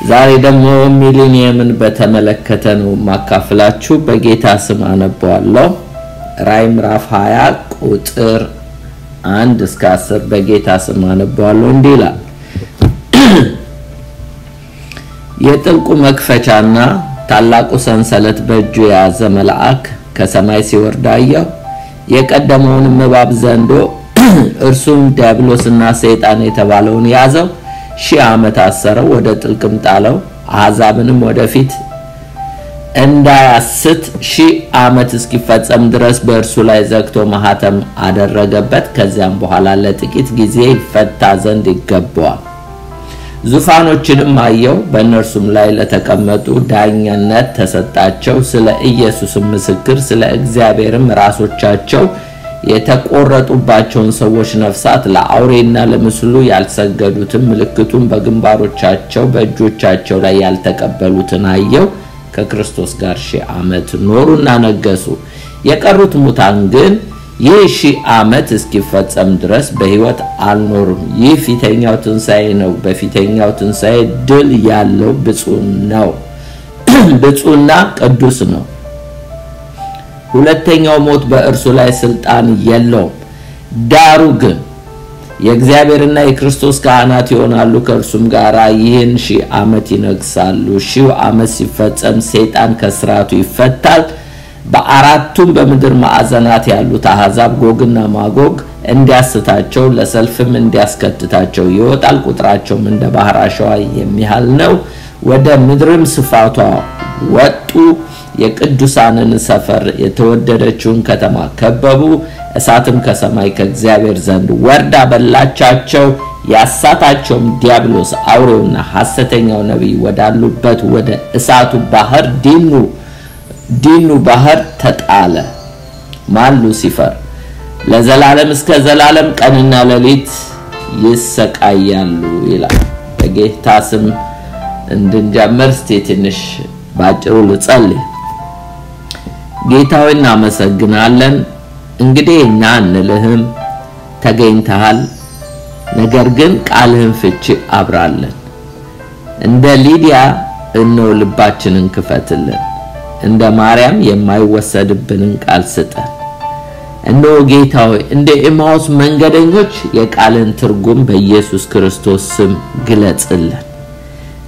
ዛሬ ደግሞ ሚሊኒየምን በተመለከተ ነው ማካፈላችሁ በጌታ ስም አነባለሁ ራዕይ ምዕራፍ 20 ቁጥር 1 እስከ 10 በጌታ ስም አነባለሁ እንዲላል የጥልቁ መክፈቻና ታላቁ ሰንሰለት በእጁ የያዘ መልአክ ከሰማይ ሲወርድ አየሁ የቀደመውን እባብ ዘንዶ እርሱም ዲያብሎስና ሰይጣን የተባለውን ያዘው ሺህ ዓመት አሰረው ወደ ጥልቅም ጣለው አሕዛብንም ወደፊት እንዳያስት ሺህ ዓመት እስኪፈጸም ድረስ በእርሱ ላይ ዘግቶ ማህተም አደረገበት ከዚያም በኋላ ለጥቂት ጊዜ ይፈታ ዘንድ ይገባዋል ዙፋኖችንም አየው በእነርሱም ላይ ለተቀመጡ ዳኝነት ተሰጣቸው ስለ ኢየሱስ ምስክር ስለ እግዚአብሔርም ራሶቻቸው የተቆረጡባቸውን ሰዎች ነፍሳት ለአውሬና ለምስሉ ያልሰገዱትን ምልክቱን በግንባሮቻቸው በእጆቻቸው ላይ ያልተቀበሉትን አየው ከክርስቶስ ጋር ሺህ ዓመት ኖሩና ነገሱ የቀሩት ሙታን ግን ይህ ሺህ ዓመት እስኪፈጸም ድረስ በሕይወት አልኖሩም ይህ ፊተኛው ትንሣኤ ነው በፊተኛው ትንሣኤ ድል ያለው ብፁዕ ነው ብፁዕና ቅዱስ ነው ሁለተኛው ሞት በእርሱ ላይ ስልጣን የለውም ዳሩ ግን የእግዚአብሔርና የክርስቶስ ካህናት ይሆናሉ ከእርሱም ጋር ይህን ሺህ ዓመት ይነግሳሉ ሺህ ዓመት ሲፈጸም ሰይጣን ከስራቱ ይፈታል በአራቱም በምድር ማዕዘናት ያሉት አሕዛብ ጎግና ማጎግ እንዲያስታቸው ለሰልፍም እንዲያስከትታቸው ይወጣል ቁጥራቸውም እንደ ባህር አሸዋ የሚያህል ነው ወደ ምድርም ስፋቷ ወጡ የቅዱሳንን ሰፈር የተወደደችውን ከተማ ከበቡ እሳትም ከሰማይ ከእግዚአብሔር ዘንድ ወርዳ በላቻቸው ያሳታቸውም ዲያብሎስ አውሬውና ሐሰተኛው ነብይ ወዳሉበት ወደ እሳቱ ባህር ዲኑ ባህር ተጣለ ማን ሉሲፈር ለዘላለም እስከ ዘላለም ቀንና ሌሊት ይሰቃያሉ ይላል በጌታ ስም እንድንጀምር ትንሽ ባጭሩ ልጸልይ ጌታዬ እናመሰግናለን እንግዲህ እኛ እንልህም ተገኝተሃል ነገር ግን ቃልህን ፍቺ አብራለን እንደ ሊዲያ እነሆ ልባችንን ክፈትልን እንደ ማርያም የማይወሰድብንን ቃል ስጠን እነሆ ጌታዬ እንደ ኤማውስ መንገደኞች የቃልን ትርጉም በኢየሱስ ክርስቶስ ስም ግለጽልን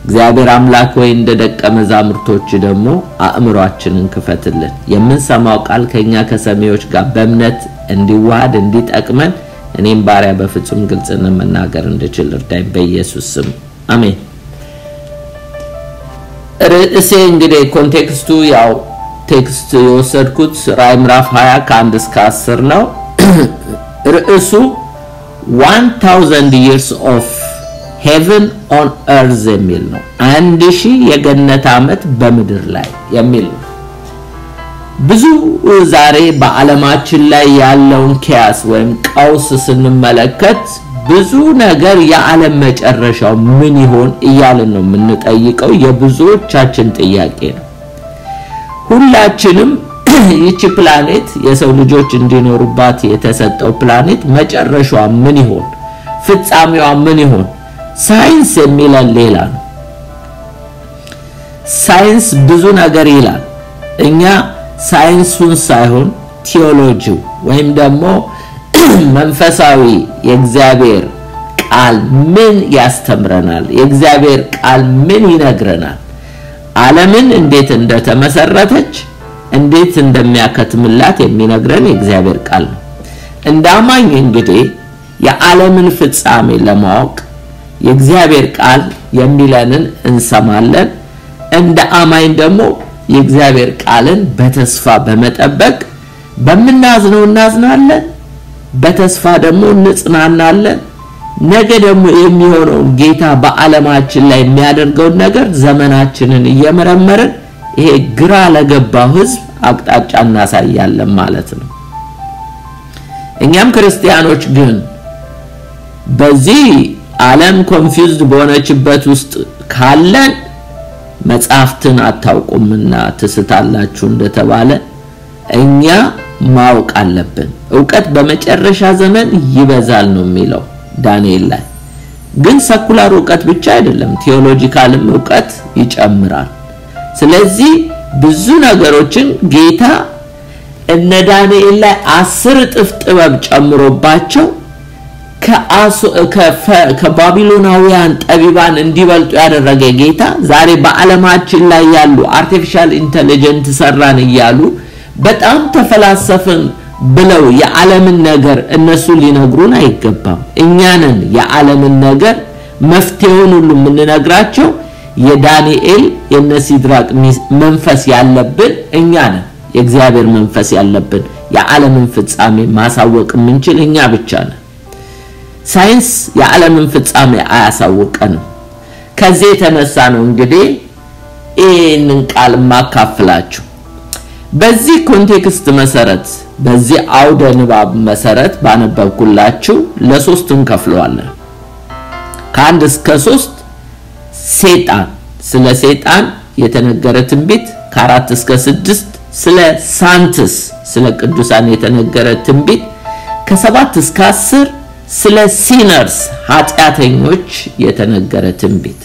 እግዚአብሔር አምላክ ወይ እንደ ደቀ መዛሙርቶች ደግሞ አእምሮአችንን ክፈትልን የምንሰማው ቃል ከኛ ከሰሚዎች ጋር በእምነት እንዲዋሃድ እንዲጠቅመን እኔም ባሪያ በፍጹም ግልጽነት መናገር እንድችል እርዳኝ በኢየሱስ ስም አሜን ርዕሴ እንግዲህ ኮንቴክስቱ ያው ቴክስት የወሰድኩት ራዕይ ምዕራፍ 20 ከ1 እስከ 10 ነው ርዕሱ 1000 years of heaven on earth የሚል ነው 1000 የገነት ዓመት በምድር ላይ የሚል ብዙ ዛሬ በዓለማችን ላይ ያለውን ኪያስ ወይም ቀውስ ስንመለከት ብዙ ነገር የዓለም መጨረሻው ምን ይሆን እያልን ነው የምንጠይቀው የብዙዎቻችን ጥያቄ ነው ሁላችንም ይህች ፕላኔት የሰው ልጆች እንዲኖሩባት የተሰጠው ፕላኔት መጨረሻው ምን ይሆን ፍጻሜው ምን ይሆን ሳይንስ የሚለን ሌላ ነው ሳይንስ ብዙ ነገር ይላል እኛ ሳይንሱን ሳይሆን ቲዮሎጂው ወይም ደግሞ መንፈሳዊ የእግዚአብሔር ቃል ምን ያስተምረናል የእግዚአብሔር ቃል ምን ይነግረናል ዓለምን እንዴት እንደተመሰረተች እንዴት እንደሚያከትምላት የሚነግረን የእግዚአብሔር ቃል ነው እንዳማኝ እንግዲህ የዓለምን ፍጻሜ ለማወቅ የእግዚአብሔር ቃል የሚለንን እንሰማለን እንደ አማኝ ደግሞ የእግዚአብሔር ቃልን በተስፋ በመጠበቅ በመናዝነው እናዝናለን በተስፋ ደግሞ እንጽናናለን ነገ ደግሞ የሚሆነው ጌታ በዓለማችን ላይ የሚያደርገው ነገር ዘመናችንን እየመረመርን ይሄ ግራ ለገባው ህዝብ አቅጣጫ እናሳያለን ማለት ነው እኛም ክርስቲያኖች ግን በዚህ ዓለም ኮንፊውዝድ በሆነችበት ውስጥ ካለን መጻፍትን አታውቁምና ተስታላችሁ እንደተባለ እኛ ማወቅ አለብን ዕውቀት በመጨረሻ ዘመን ይበዛል ነው የሚለው ዳንኤል ላይ ግን ሰኩላር ዕውቀት ብቻ አይደለም ቴዎሎጂካልም ዕውቀት ይጨምራል ስለዚህ ብዙ ነገሮችን ጌታ እነ ዳንኤል ላይ 10 እጥፍ ጥበብ ጨምሮባቸው ከባቢሎናውያን ጠቢባን እንዲበልጡ ያደረገ ጌታ ዛሬ በዓለማችን ላይ ያሉ አርቲፊሻል ኢንተለጀንት ሰራን ይያሉ በጣም ተፈላሰፈን ብለው የዓለምን ነገር እነሱ ሊነግሩን አይገባም እኛንን የዓለምን ነገር መፍትሄውን ሁሉ ምንነግራቸው የዳንኤል የነሲድራቅ መንፈስ ያለብን እኛንን የእግዚአብሔር መንፈስ ያለብን የዓለምን ፍጻሜ ማሳወቅ ምንችል እኛ ብቻ ነን ሳይንስ የዓለምን ፍጻሜ አያሳውቀንም ከዚህ የተነሳ ነው እንግዲህ ይህንን ቃል ማካፍላችሁ በዚህ ኮንቴክስት መሰረት በዚህ አውደ ንባብ መሰረት ባነበብኩላችሁ ለሶስት እንከፍለዋለን ከአንድ እስከ 3 ሰይጣን ስለ ሰይጣን የተነገረ ትንቢት ከ4 እስከ 6 ስለ ሳንትስ ስለ ቅዱሳን የተነገረ ትንቢት ከ7 እስከ 10 ስለ ሲነርስ ኃጢያተኞች የተነገረ ትንቢት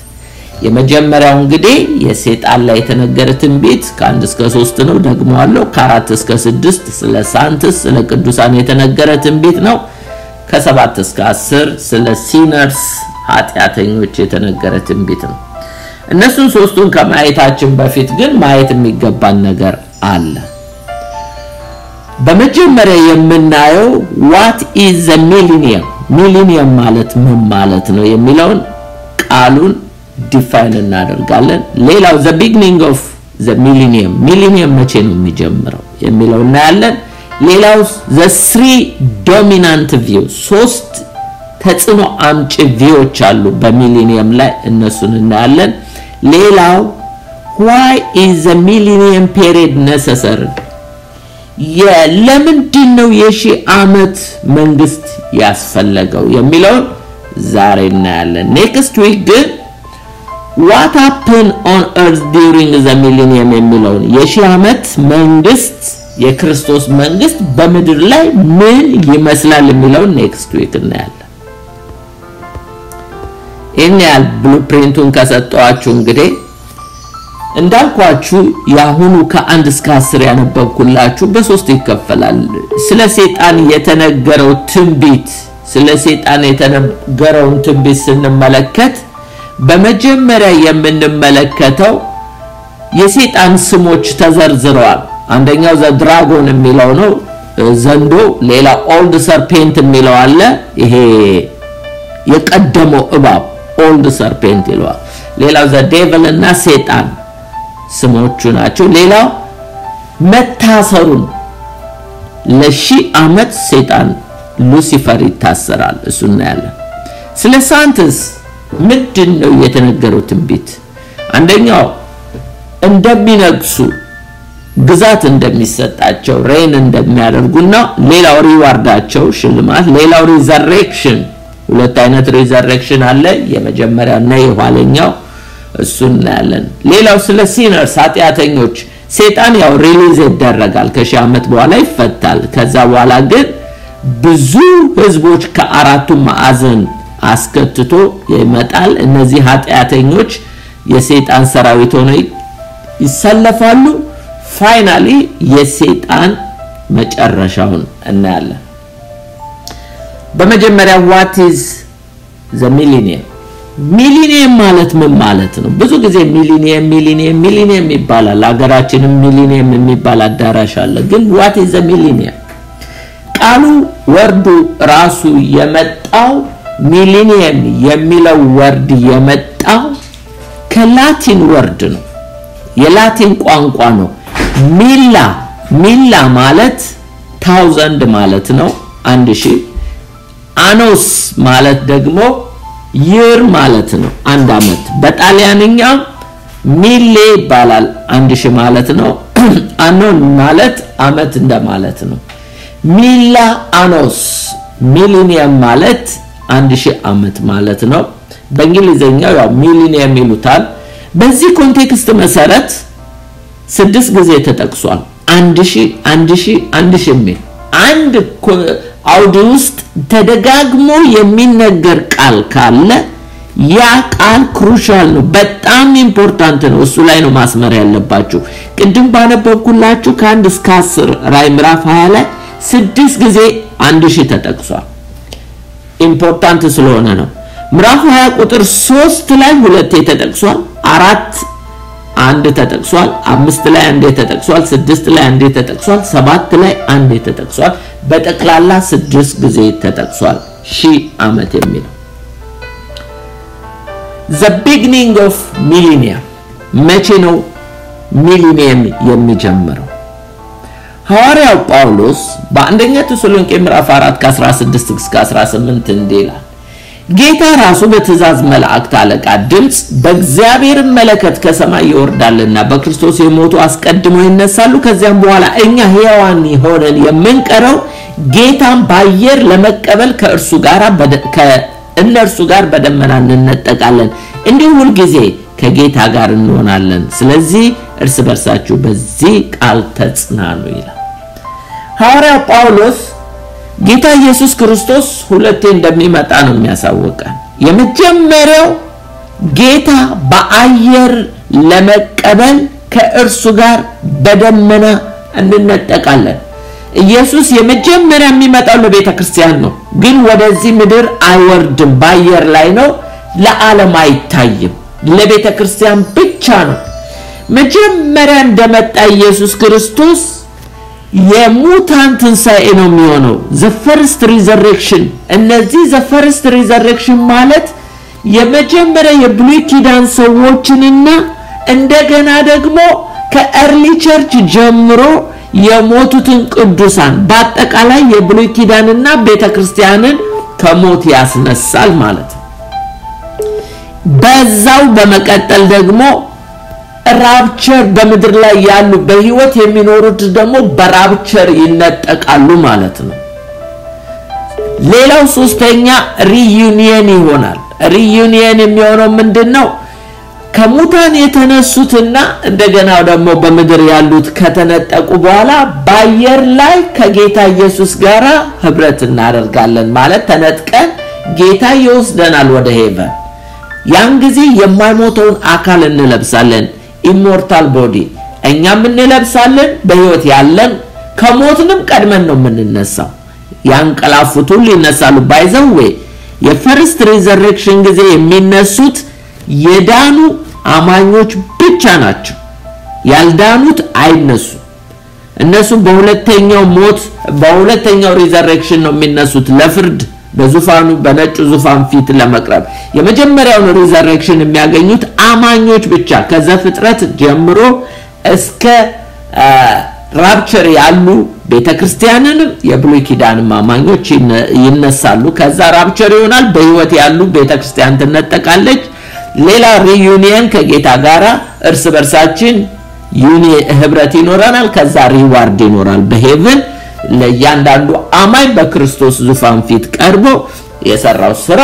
የመጀመሪያው እንግዲህ የሰይጣን ላይ የተነገረ ትንቢት ከ1 እስከ 3 ነው ደግሞአለው ከ4 እስከ 6 ስለ ሳንትስ ስለ ቅዱሳን የተነገረ ትንቢት ነው ከ7 እስከ 10 ስለ ሲነርስ ኃጢያተኞች የተነገረ ትንቢት ነው እነሱን ሶስቱን ከማየታችን በፊት ግን ማየት የሚገባን ነገር አለ በመጀመሪያ የምናየው what is the millennium ማለት ምን ማለት ነው የሚለውን ቃሉን ዲፋይን እናደርጋለን ሌላው the beginning of the millennium መቼ ነው የሚጀምረው የሚለውን እናያለን ሌላው the three dominant views ሶስት ተጽኖ አምጪ ቪዎች አሉ በሚሊኒየም ላይ እነሱን እናያለን ሌላው why is the millennium period necessary ለምንድነው የሺህ ዓመት መንግስት ያስፈልገው የሚለው ዛሬ እናያለን next week ግን what happened on earth during the millennium የሚለው የሺህ ዓመት መንግስት የክርስቶስ መንግስት በመድር ላይ ምን ይመስላል የሚለው next week እናያለን እኛል ብሉፕሪንቱን ከሰጣችሁ እንግዲህ እንዳልኳችሁ ያሁኑ ከ1 እስከ 10 ያነበብኩላችሁ በሶስት ይከፈላል ስለ ሰይጣን የተነገረው ትንቢት ስለ ሰይጣን የተነገረው ትንቢት ስንመለከት በመጀመሪያ የምንመለከተው የሰይጣን ስሞች ተዘርዝረዋል አንደኛው ዘድራጎን የሚለው ነው ዘንዶ ሌላ ኦልድ ሰርፔንት የሚለው አለ ይሄ የቀደመው እባብ ኦልድ ሰርፔንት ይለዋል ሌላው ዘዴቭል እና ሰይጣን ስሞቹ ናቸው ሌላው መታሰሩን ለሺህ ዓመት ሰይጣን ሉሲፈር ይታሰራል እሱና ያለ ስለ ሳንትስ ምንድነው የተነገረው ትንቢት አንደኛው እንደሚነግሱ ግዛት እንደሚሰጣቸው ሬን እንደሚያደርጉና ሌላው ሪዋርዳቸው ሽልማት ሌላው ሪዘሬክሽን ሁለት አይነት ሪዘሬክሽን አለ የመጀመሪያውና የኋለኛው እሱን ያለን ሌላው ስለ ሲነርስ ኃጢያተኞች ሰይጣን ያው ሪሊዝ ይደረጋል ከሺህ ዓመት በኋላ ይፈታል ከዛ በኋላ ግን ብዙ ህዝቦች ከአራቱ ማዕዘን አስከትቶ ይመጣል እነዚህ ኃጢያተኞች የሰይጣን ሰራዊት ሆነው ይሰለፋሉ ፋይናሊ የሰይጣን መጨረሻውን እናያለን በመጀመሪያ what is the millennium ማለት ምን ማለት ነው ብዙ ጊዜ millennium ይባላል ሀገራችንም millennium የሚባል አዳራሽ አለ ግን what is the millennium ቃሉ ወርዱ ራሱ የመጣው millennium የሚለው ወርድ የመጣው ከላቲን ወርድ ነው የላቲን ቋንቋ ነው። ሚላ ማለት 1000 ማለት ነው 1000 አኖስ ማለት ደግሞ year ማለት ነው አንድ አመት በጣሊያንኛ ሚሌ ይባላል 1000 ማለት ነው አኖን ማለት አመት እንደማለት ነው ሚላ አኖስ ሚሊኒየም ማለት 1000 አመት ማለት ነው በእንግሊዘኛው ያው ሚሊኒየም ይሉታል በዚህ ኮንቴክስት መሰረት 6 ጊዜ ተጠቅሷል 1000 ሚል አንድ አውዲ ውስጥ ተደጋግሞ የሚነገር ቃል ካለ ያ ቃል ክሩሻል ነው በጣም ኢምፖርታንት ነው እሱ ላይ ነው ማስመር ያለባችሁ ቅድም ባነበብኩላችሁ ከ1 እስከ 10 ራዕይ ምዕራፍ 20 ላይ 6 ጊዜ 1000 ተጠቅሷል ኢምፖርታንት ስለሆነ ነው ምዕራፍ 20 ቁጥር 3 ላይ 2 ተጠቅሷል 4 አንድ ተጠቅሷል 5 ላይ አንድ ተጠቅሷል 6 ላይ አንድ ተጠቅሷል 7 ላይ አንድ ተጠቅሷል በጠቅላላ 6 ጊዜ ተጠቅሷል ሺህ ዓመት የሚለው the beginning of millennium መቼ ነው ሚሊኒየም የሚጀምረው ሐዋርያው ጳውሎስ በአንደኛ ተሰሎንቄ ምዕራፍ 4 ከ16 እስከ 18 እንዲላል ጌታ ራሱ በትእዛዝ መላእክት አለቃ ድምጽ በእግዚአብሔር መለከት ከሰማይ ይወርዳልና በክርስቶስ የሞቱ አስቀድመው ይነሳሉ ከዚያም በኋላ እኛ ሕያዋን ሆነን የምንቀረው ጌታን በአየር ለመቀበል ከእነርሱ ጋር በደመና እንነጠቃለን እንዲሁ ሁሉ ጊዜ ከጌታ ጋር እንሆናለን ስለዚህ እርስ በርሳችሁ በዚህ ቃል ተጽናኑ ይላል ሐዋርያው ጳውሎስ ጌታ ኢየሱስ ክርስቶስ ሁለቴ እንደሚመጣ ነው የሚያሳውቀን የመጀመሪያው ጌታ በአየር ለመቀበል ከእርሱ ጋር በደመና እንነጠቃለን ኢየሱስ የመጀመሪያ የሚመጣው ለቤተክርስቲያን ነው ግን ወደዚህ ምድር አይወርድም በአየር ላይ ነው ለዓለም አይታይም ለቤተክርስቲያን ብቻ ነው መጀመሪያ እንደመጣ ኢየሱስ ክርስቶስ የሙታን ትንሣኤ ነው የሚሆነው the first resurrection እነዚህ the first resurrection ማለት የመጀመሪያ የብሉይ ኪዳን ሰዎችንና እንደገና ደግሞ ከኤርሊ ቸርች ጀምሮ የሞቱትን ቅዱሳን በአጠቃላይ የብሉይ ኪዳንና ቤተክርስቲያንን ከሞት ያስነሳል ማለት በዛው በመቀጠል ደግሞ ራፕቸር በመድር ላይ ያሉ በህይወት የሚኖሩት ደግሞ በራፕቸር ይነጠቃሉ ማለት ነው ሌላው ሶስተኛ ሪዩኒየን ይሆናል ሪዩኒየን የሚሆነው ምንድነው ከሙታን የተነሱትና እንደገና ደግሞ በመድር ያሉት ከተነጠቁ በኋላ በአየር ላይ ከጌታ ኢየሱስ ጋር ህብረት እናደርጋለን ማለት ተነጥቀን ጌታ ይወስደናል ወደ ሄቨን ያን ጊዜ የማይሞተውን አካል እንለብሳለን immortal body እኛም እንለብሳለን በህይወት ያለን ከሞትንም ቀድመን ነው የምንነሳው ያንቀላፉት ሁሉ ይነሳሉ ባይዘው የፈርስት ሪዘረክሽን ጊዜ የሚነሱት የዳኑ አማኞች ብቻ ናቸው ያልዳኑት አይነሱ እነሱ በሁለተኛው ሞት በሁለተኛው ሪዘረክሽን ነው የሚነሱት ለፍርድ በዙፋኑ በነጭ ዙፋን ፊት ለመቅረብ የመጀመሪያው ሪዘረክሽን የሚያገኙት አማኞች ብቻ ከዘፍጥረት ጀምሮ እስከ ራፕቸር ያሉ ቤተክርስቲያንን የብሉይ ኪዳን አማኞች ይነሳሉ ከዛ ራፕቸር ይሆናል በህይወት ያሉ ቤተክርስቲያን ተነጠቃለች ሌላ ሪዩኒየን ከጌታ ጋራ እርስ በርሳችን ህብረት ይኖራናል ከዛ ሪዋርድ ይኖራል በሄቨን ለያንዳንዱ አማኝ በክርስቶስ ዙፋን ፊት ቀርቦ የሰራው ስራ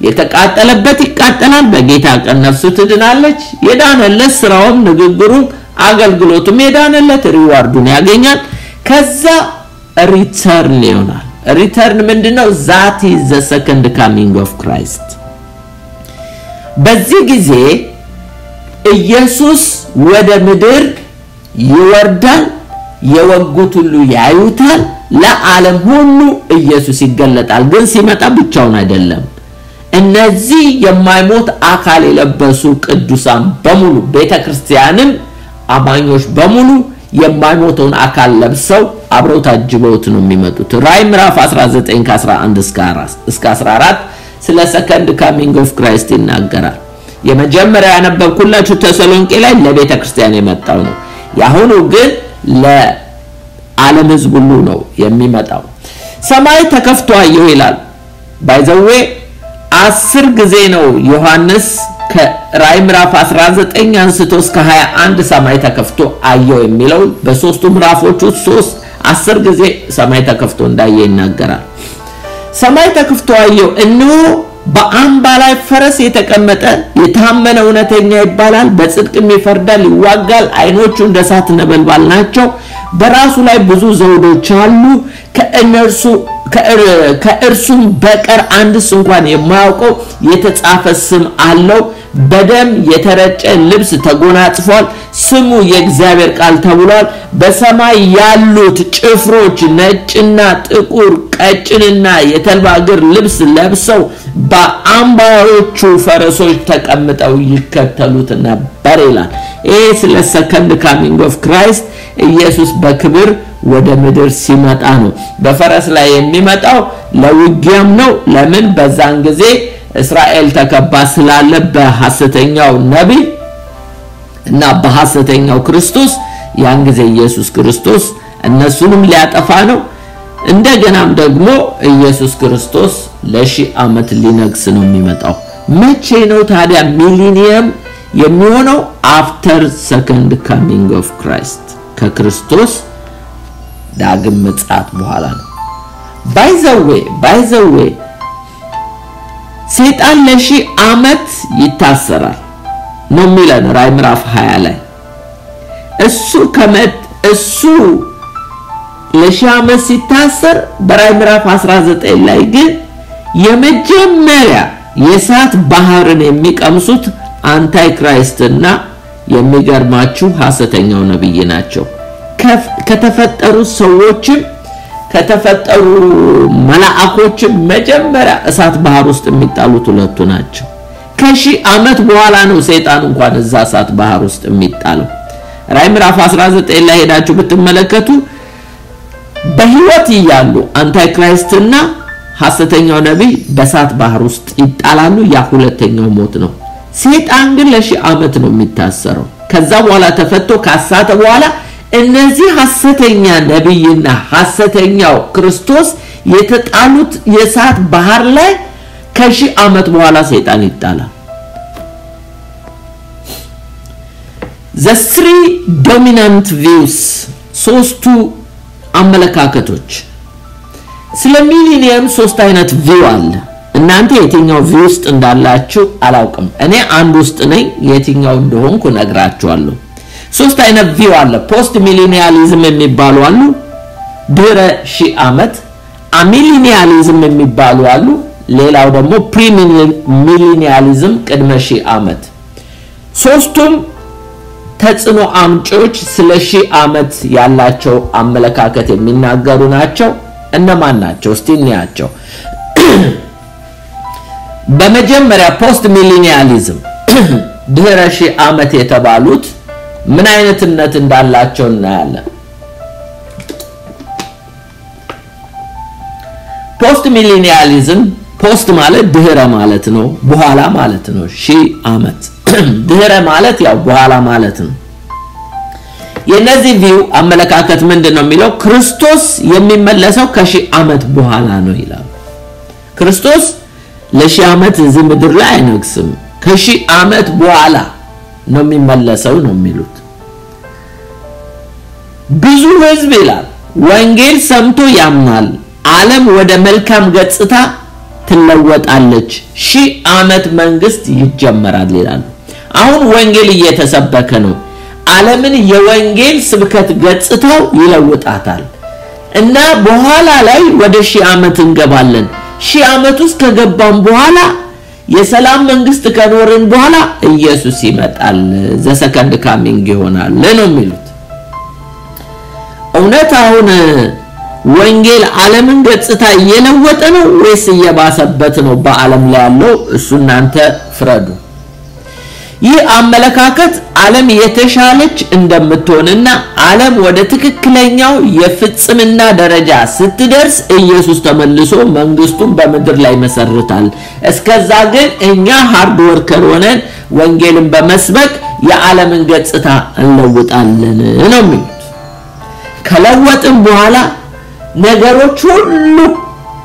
የተቃጠለበት ይቃጠላል በጌታ ቀን ነፍሱ ትድናለች የዳነለት ስራውም ንግግሩም አገልግሎቱም የዳነለት ሪዋርዱን ያገኛል ከዛ ሪተርን ይሆናል ሪተርን ምንድነው that is the second coming of Christ በዚህ ጊዜ ኢየሱስ ወደ ምድር ይወርዳል የወጉት ሁሉ ያዩታል ለዓለም ሁሉ ኢየሱስ ይገለጣል ግን ሲመጣ ብቻውን አይደለም እነዚህ የማይሞት አካል የለበሱ ቅዱሳን በሙሉ ቤተክርስቲያንም አማኞች በሙሉ የማይሞተውን አካል ለብሰው አብረው ታጅበውት ነው የሚመጡት ራዕይ ምዕራፍ 19 ከ11 እስከ 14 ስለ second coming of Christ ይናገራል የመጀመሪያ ያነበብኩላችሁ ተሰሎንቄ ላይ ለቤተ ክርስቲያን የመጣው ነው። ያሁኑ ግን ለዓለም ሕዝብ ሁሉ ነው የሚመጣው። ሰማይ ተከፍቶ አየሁ ይላል። ባይዘዌ 10 ጊዜ ነው ዮሐንስ ከራዕይ ምዕራፍ 19 አንስቶ እስከ 21 ሰማይ ተከፍቶ አየሁ የሚለው በሶስቱ ምዕራፎች ውስጥ 10 ጊዜ ሰማይ ተከፍቶ እንዳየ ይናገራል። ሰማይ ተከፍቶ አየሁ፣ እነሆ በአምባ ላይ ፈረስ የተቀመጠ የታመነ እውነተኛ ይባላል፣ በጽድቅም ይፈርዳል ይዋጋል፣ አይኖቹ እንደ እሳት ነበልባል ናቸው፣ በራሱ ላይ ብዙ ዘውዶች አሉ፣ ከእርሱም በቀር አንድስ እንኳን የማያውቀው የተጻፈ ስም አለው፣ በደም የተረጨ ልብስ ተጎናጽፏል፣ ስሙ የእግዚአብሔር ቃል ተብሏል። በሰማይ ያሉት ጭፍሮች ነጭና ጥቁር ቀጭንና የተልባ እግር ልብስ ለብሰው በአምባዎቹ ፈረሶች ተቀምጠው ይከተሉት ነበር ይላል። ይሄ ስለ ሰከንድ ካሚንግ ኦፍ ክራይስት ኢየሱስ በክብር ወደ ምድር ሲመጣ ነው። በፈረስ ላይ የሚመጣው ለውጊያም ነው። ለምን? በዛን ጊዜ እስራኤል ተከባ ስላለ በሐሰተኛው ነብይ እና በሐሰተኛው ክርስቶስ። ያን ጊዜ ኢየሱስ ክርስቶስ እነሱንም ሊያጠፋ ነው። እንደገናም ደግሞ ኢየሱስ ክርስቶስ ለ1000 ዓመት ሊነግስ ነው የሚመጣው። መቼ ነው ታዲያ ሚሊኒየም የሚሆነው? አፍተር ሰከንድ ካሚንግ ኦፍ ክራይስት፣ ከክርስቶስ ዳግም ምጽአት በኋላ ነው። ባይዘዌ ሰይጣን ለ1000 ዓመት ይታሰራል ነው የሚለን ራዕይ ምዕራፍ 20 ላይ። እሱ ለ1000 ዓመት ሲታሰር በራዕይ ምዕራፍ 19 ላይ ግን የመጀመሪያ የእሳት ባህርን የሚቀምሱት አንታይ ክራይስትና የሚገርማችሁ ሐሰተኛው ነብይ ናቸው። ከተፈጠሩ ሰዎችም ከተፈጠሩ መላእክቶችም መጀመሪያ እሳት ባህር ውስጥ የሚጣሉት ሁለቱ ናቸው። ከ1000 ዓመት በኋላ ነው ሰይጣን እንኳን እዛ እሳት ባህር ውስጥ የሚጣለው። ራዕይ ምዕራፍ 19 ላይ ሄዳችሁ ብትመለከቱ በህይወት ይያሉ አንታይ ክራይስትና ሐሰተኛው ነብይ በእሳት ባህር ውስጥ ይጣላሉ። ያ ሁለተኛው ሞት ነው። ሰይጣን ግን ለ1000 ዓመት ነው የሚታሰረው። ከዛ በኋላ ተፈቶ ካሳተ በኋላ እነዚህ ሐሰተኛ ነብይና ሐሰተኛው ክርስቶስ የተጣሉት የእሳት ባህር ላይ ከ1000 ዓመት በኋላ ሰይጣን ይጣላል። the three dominant views ሶስቱ አመለካከቶች ስለ ሚሊኒየም ሶስት አይነት ቪው አለ። እናንተ የትኛው ቪው ውስጥ እንዳላችሁ አላውቅም። እኔ አንድ ውስጥ ነኝ። የትኛው እንደሆንኩ ነግራችኋለሁ። ሶስት አይነት ቪው አለ። ፖስት ሚሊኒያሊዝም የሚባሉ አሉ፣ ድህረ 1000 ዓመት አሚሊኒያሊዝም የሚባሉ አሉ፣ ሌላው ደግሞ ፕሪሚሊኒያሊዝም ቅድመ 1000 ዓመት። ሶስቱም ተጽዕኖ አምጪዎች ስለ 1000 ዓመት ያላቸው አመለካከት የሚናገሩ ናቸው። እነማን ናቸው? እስቲ እንያቸው። በመጀመሪያ ፖስት ሚሊኒያሊዝም ድህረ 1000 ዓመት የተባሉት ምን አይነትነት እንዳላቸው እናያለን። ፖስት ሚሊኒያሊዝም ፖስት ማለት ድህረ ማለት ነው፣ በኋላ ማለት ነው። 1000 ዓመት ድህረ ማለት ያው በኋላ ማለት ነው። የነዚህ ቪው አመለካከት ምንድነው የሚለው? ክርስቶስ የሚመለሰው ከ1000 ዓመት በኋላ ነው ይላል። ክርስቶስ ለ1000 ዓመት እዚህ ምድር ላይ አይነግስም፣ ከ1000 ዓመት በኋላ ነው የሚመለሰው ነው የሚሉት። ብዙ ህዝብ ይላል ወንጌል ሰምቶ ያምናል፣ ዓለም ወደ መልካም ገጽታ ትለወጣለች፣ 1000 ዓመት መንግስት ይጀመራል ይላል። አሁን ወንጌል እየተሰበከ ነው። ዓለምን የወንጌል ስብከት ገጽታው ይለውጣታል እና በኋላ ላይ ወደ 1000 ዓመት እንገባለን። 1000 ዓመት ውስጥ ከገባን በኋላ የሰላም መንግስት ከኖርን በኋላ ኢየሱስ ይመጣል፣ ዘ ሰከንድ ካሚንግ ይሆናል ነው የሚሉት። እውነት አሁን ወንጌል ዓለምን ገጽታ እየለወጠ ነው ወይስ እየባሰበት ነው በዓለም ላይ ያለው? እሱ እናንተ ፍረዱ። ይህ አመለካከት ዓለም የተሻለች እንደምትሆንና ዓለም ወደ ትክክለኛው የፍጽምና ደረጃ ስትደርስ ኢየሱስ ተመልሶ መንግስቱን በምድር ላይ መሰርታል። እስከዛ ግን እኛ ሃርድ ወርከር ሆነን ወንጌልን በመስበክ የዓለምን ገጽታ እንለውጣለን ነው የሚሉት። ከለወጥን በኋላ ነገሮች ሁሉ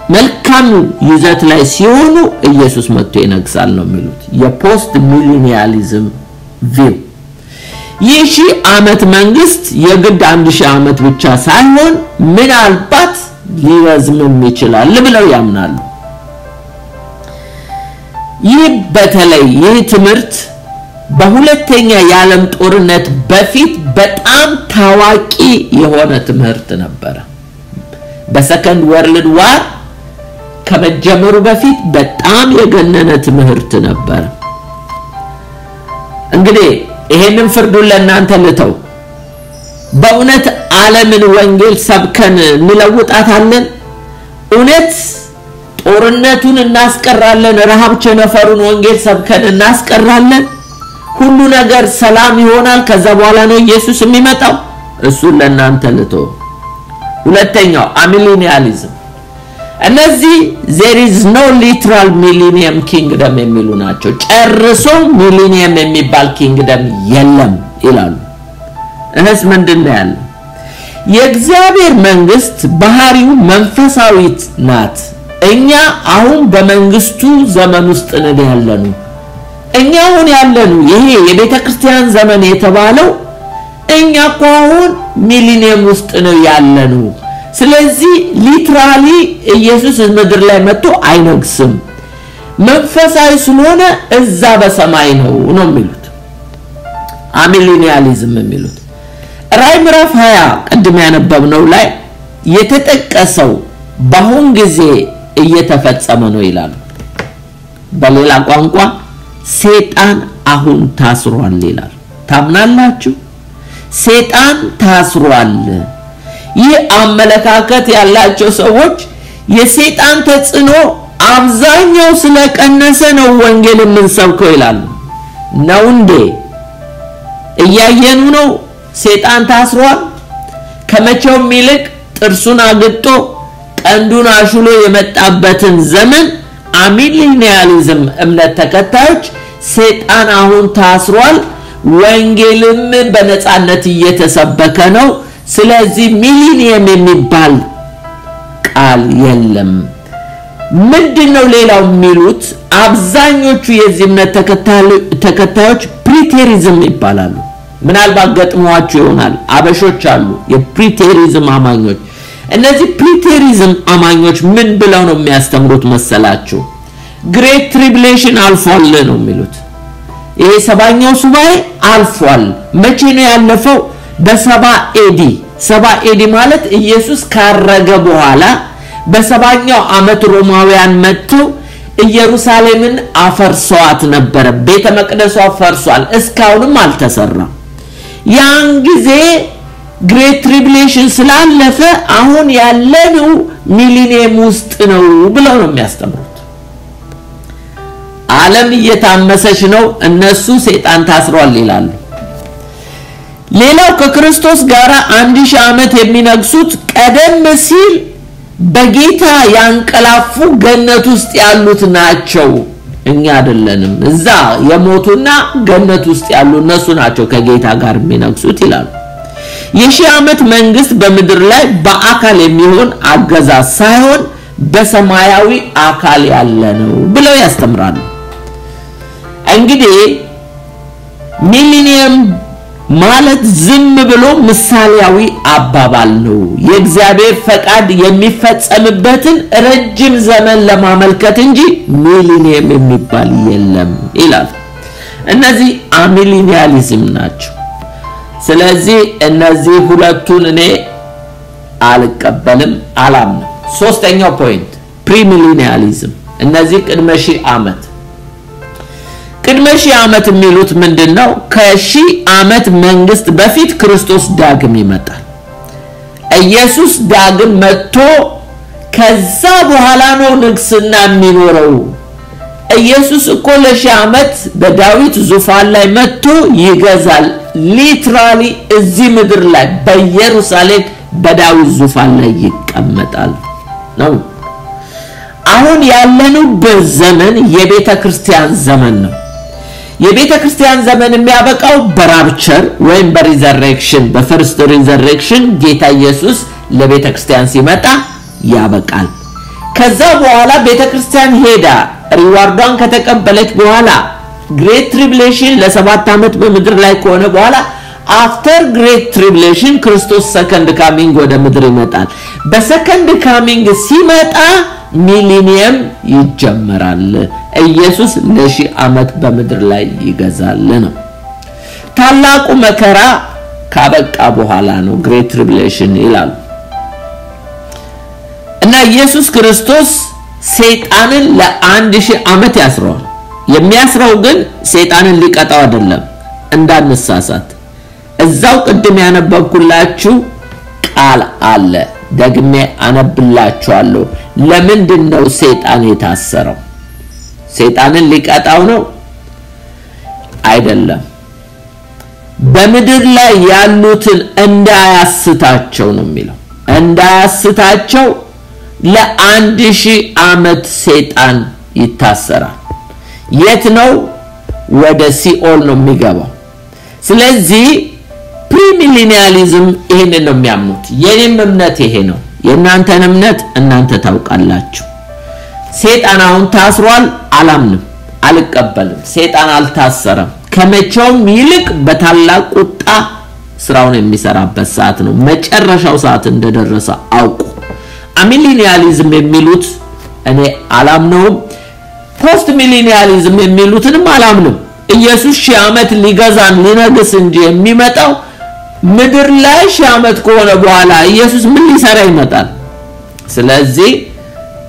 መልካም ይዘት ላይ ሲሆኑ ኢየሱስ መጥቶ ይነግሳል ነው የሚሉት የፖስት ሚሊኒያሊዝም ቪው። ይህ ዓመት መንግስት የግድ 1000 ዓመት ብቻ ሳይሆን ምናልባት ሊረዝምም ይችላል ብለው ያምናሉ። ይህ በተለይ ይህ ትምህርት በሁለተኛ የዓለም ጦርነት በፊት በጣም ታዋቂ የሆነ ትምህርት ነበር። በሰከንድ ወርልድ ዋር ከመጀመሩ በፊት በጣም የገነነ ትምህርት ነበር። እንግዲህ ይሄንን ፍርዱን ለእናንተ ልተው። በእውነት ዓለምን ወንጌል ሰብከን እንለውጣታለን? እውነት ጦርነቱን እናስቀራለን? ረሃብ ቸነፈሩን ወንጌል ሰብከን እናስቀራለን? ሁሉ ነገር ሰላም ይሆናል ከዛ በኋላ ነው ኢየሱስ የሚመጣው? እሱን ለእናንተ ልተው። ሁለተኛው አሚሊኒያሊዝም። እነዚህ there is no literal millennium kingdom የሚሉ ናቸው። ጨርሶ ሚሊኒየም የሚባል ኪንግደም የለም ይላሉ። እነስ ምንድነው ያለው? የእግዚአብሔር መንግስት ባህሪው መንፈሳዊት ናት። እኛ አሁን በመንግስቱ ዘመን ውስጥ ነን ያለነው። እኛ አሁን ያለነው ይሄ የቤተክርስቲያን ዘመን የተባለው እኛ አሁን ሚሊኒየም ውስጥ ነው ያለነው። ስለዚህ ሊትራሊ ኢየሱስ ምድር ላይ መጥቶ አይነግስም። መንፈሳዊ ስለሆነ እዛ በሰማይ ነው የሚሉት አሚሊኒያሊዝም የሚሉት። ራዕይ ምዕራፍ 20 ቀድም ያነበብነው ላይ የተጠቀሰው በአሁን ጊዜ እየተፈጸመ ነው ይላል። በሌላ ቋንቋ ሰይጣን አሁን ታስሯል ይላል። ታምናላችሁ? ሰይጣን ታስሯል። ይህ አመለካከት ያላቸው ሰዎች የሰይጣን ተጽዕኖ አብዛኛው ስለቀነሰ ነው ወንጌል የምንሰብከው ይላሉ። ነው እንዴ? እያየኑ ነው ሰይጣን ታስሯል። ከመቼውም ይልቅ ጥርሱን አግጦ ቀንዱን አሹሎ የመጣበትን ዘመን አሚሊኒያሊዝም እምነት ተከታዮች ሰይጣን አሁን ታስሯል፣ ወንጌልም በነጻነት እየተሰበከ ነው፣ ስለዚህ ሚሊኒየም የሚባል ቃል የለም። ምንድነው ሌላው የሚሉት? አብዛኞቹ የዚህ እምነት ተከታዮች ፕሪቴሪዝም ይባላሉ። ምናልባት ገጥሟቸው ይሆናል። አበሾች አሉ የፕሪቴሪዝም አማኞች። እነዚህ ፕሪቴሪዝም አማኞች ምን ብለው ነው የሚያስተምሩት መሰላችሁ? ግሬት ትሪቡሌሽን አልፏል ነው የሚሉት። ይሄ ሰባኛው ሱባኤ አልፏል። መቼ ነው ያለፈው? በ70 ኤዲ 70 ኤዲ ማለት ኢየሱስ ካረገ በኋላ በሰባኛው ዓመት ሮማውያን መጥተው ኢየሩሳሌምን አፈርሰዋት ነበር። ቤተ መቅደሱ ፈርሷል፣ እስካሁንም አልተሰራም። ያን ጊዜ ግሬት ትሪቡሌሽን ስላለፈ አሁን ያለነው ሚሊኒየም ውስጥ ነው ብለው ነው የሚያስተምሩት። ዓለም እየታመሰች ነው፣ እነሱ ሰይጣን ታስሯል ይላሉ። ሌላው ከክርስቶስ ጋር 1000 ዓመት የሚነግሱት ቀደም ሲል በጌታ ያንቀላፉ ገነት ውስጥ ያሉት ናቸው፣ እኛ አይደለንም። እዛ የሞቱና ገነት ውስጥ ያሉ እነሱ ናቸው ከጌታ ጋር የሚነግሱት ይላሉ። የሺህ ዓመት መንግስት በምድር ላይ በአካል የሚሆን አገዛዝ ሳይሆን በሰማያዊ አካል ያለ ነው ብለው ያስተምራሉ። እንግዲህ ሚሊኒየም ማለት ዝም ብሎ ምሳሌያዊ አባባል ነው። የእግዚአብሔር ፈቃድ የሚፈጸምበትን ረጅም ዘመን ለማመልከት እንጂ ሚሊኒየም የሚባል የለም ይላል። እነዚህ አሚሊኒያሊዝም ናቸው። ስለዚህ እነዚህ ሁለቱን እኔ አልቀበልም፣ አላምንም። ሶስተኛው ፖይንት ፕሪሚሊኒያሊዝም። እነዚህ ቅድመ ሺህ ዓመት ቅድመ ሺህ ዓመት የሚሉት ምንድነው? ከሺህ ዓመት መንግስት በፊት ክርስቶስ ዳግም ይመጣል። ኢየሱስ ዳግም መጥቶ ከዛ በኋላ ነው ንግስና የሚኖረው። ኢየሱስ እኮ ለሺህ ዓመት በዳዊት ዙፋን ላይ መጥቶ ይገዛል ሊትራሊ እዚህ ምድር ላይ በኢየሩሳሌም በዳዊት ዙፋን ላይ ይቀመጣል ነው አሁን ያለነው በዘመን የቤተ ክርስቲያን ዘመን ነው የቤተ ክርስቲያን ዘመን የሚያበቃው በራፕቸር ወይም በሪዘሬክሽን በፈርስት ሪዘሬክሽን ጌታ ኢየሱስ ለቤተ ክርስቲያን ሲመጣ ያበቃል ከዛ በኋላ ቤተ ክርስቲያን ሄዳ ሪዋርዷን ከተቀበለች በኋላ ግሬት ትሪቡሌሽን ለ7 ዓመት በምድር ላይ ከሆነ በኋላ after great tribulation ክርስቶስ ሰከንድ ካሚንግ ወደ ምድር ይመጣል በሰከንድ ካሚንግ ሲመጣ ሚሊኒየም ይጀምራል ኢየሱስ ለሺህ ዓመት በምድር ላይ ይገዛል ነው ታላቁ መከራ ካበቃ በኋላ ነው ግሬት ትሪቡሌሽን ይላል እና ኢየሱስ ክርስቶስ ሰይጣንን ለ1000 ዓመት ያስረዋል የሚያስረው ግን ሰይጣንን ሊቀጣው አይደለም እንዳንሳሳት እዛው ቅድም ያነበብኩላችሁ ቃል አለ ደግሜ አነብላችኋለሁ ለምንድነው ሰይጣን የታሰረው ሰይጣንን ሊቀጣው ነው አይደለም በምድር ላይ ያሉትን እንዳያስታቸው ነው የሚለው እንዳያስታቸው ለ1000 ዓመት ሰይጣን ይታሰራል የት ነው ወደ ሲኦል ነው የሚገባው ስለዚህ ፕሪሚሊኒያሊዝም ይሄንን ነው የሚያምኑት የኔም እምነት ይሄ ነው የናንተን እምነት እናንተ ታውቃላችሁ ሰይጣን አሁን ታስሯል አላምንም አልቀበልም ሰይጣን አልታሰረም ከመቼውም ይልቅ በታላቅ ቁጣ ስራውን የሚሰራበት ሰዓት ነው መጨረሻው ሰዓት እንደደረሰ አውቁ አሚሊኒያሊዝም የሚሉት እኔ አላምነውም ፖስት ሚሊኒያሊዝም የሚሉትንም አላምንም ኢየሱስ ሺህ ዓመት ሊገዛን ሊነግስ እንጂ የሚመጣው ምድር ላይ ሺህ ዓመት ከሆነ በኋላ ኢየሱስ ምን ሊሰራ ይመጣል ስለዚህ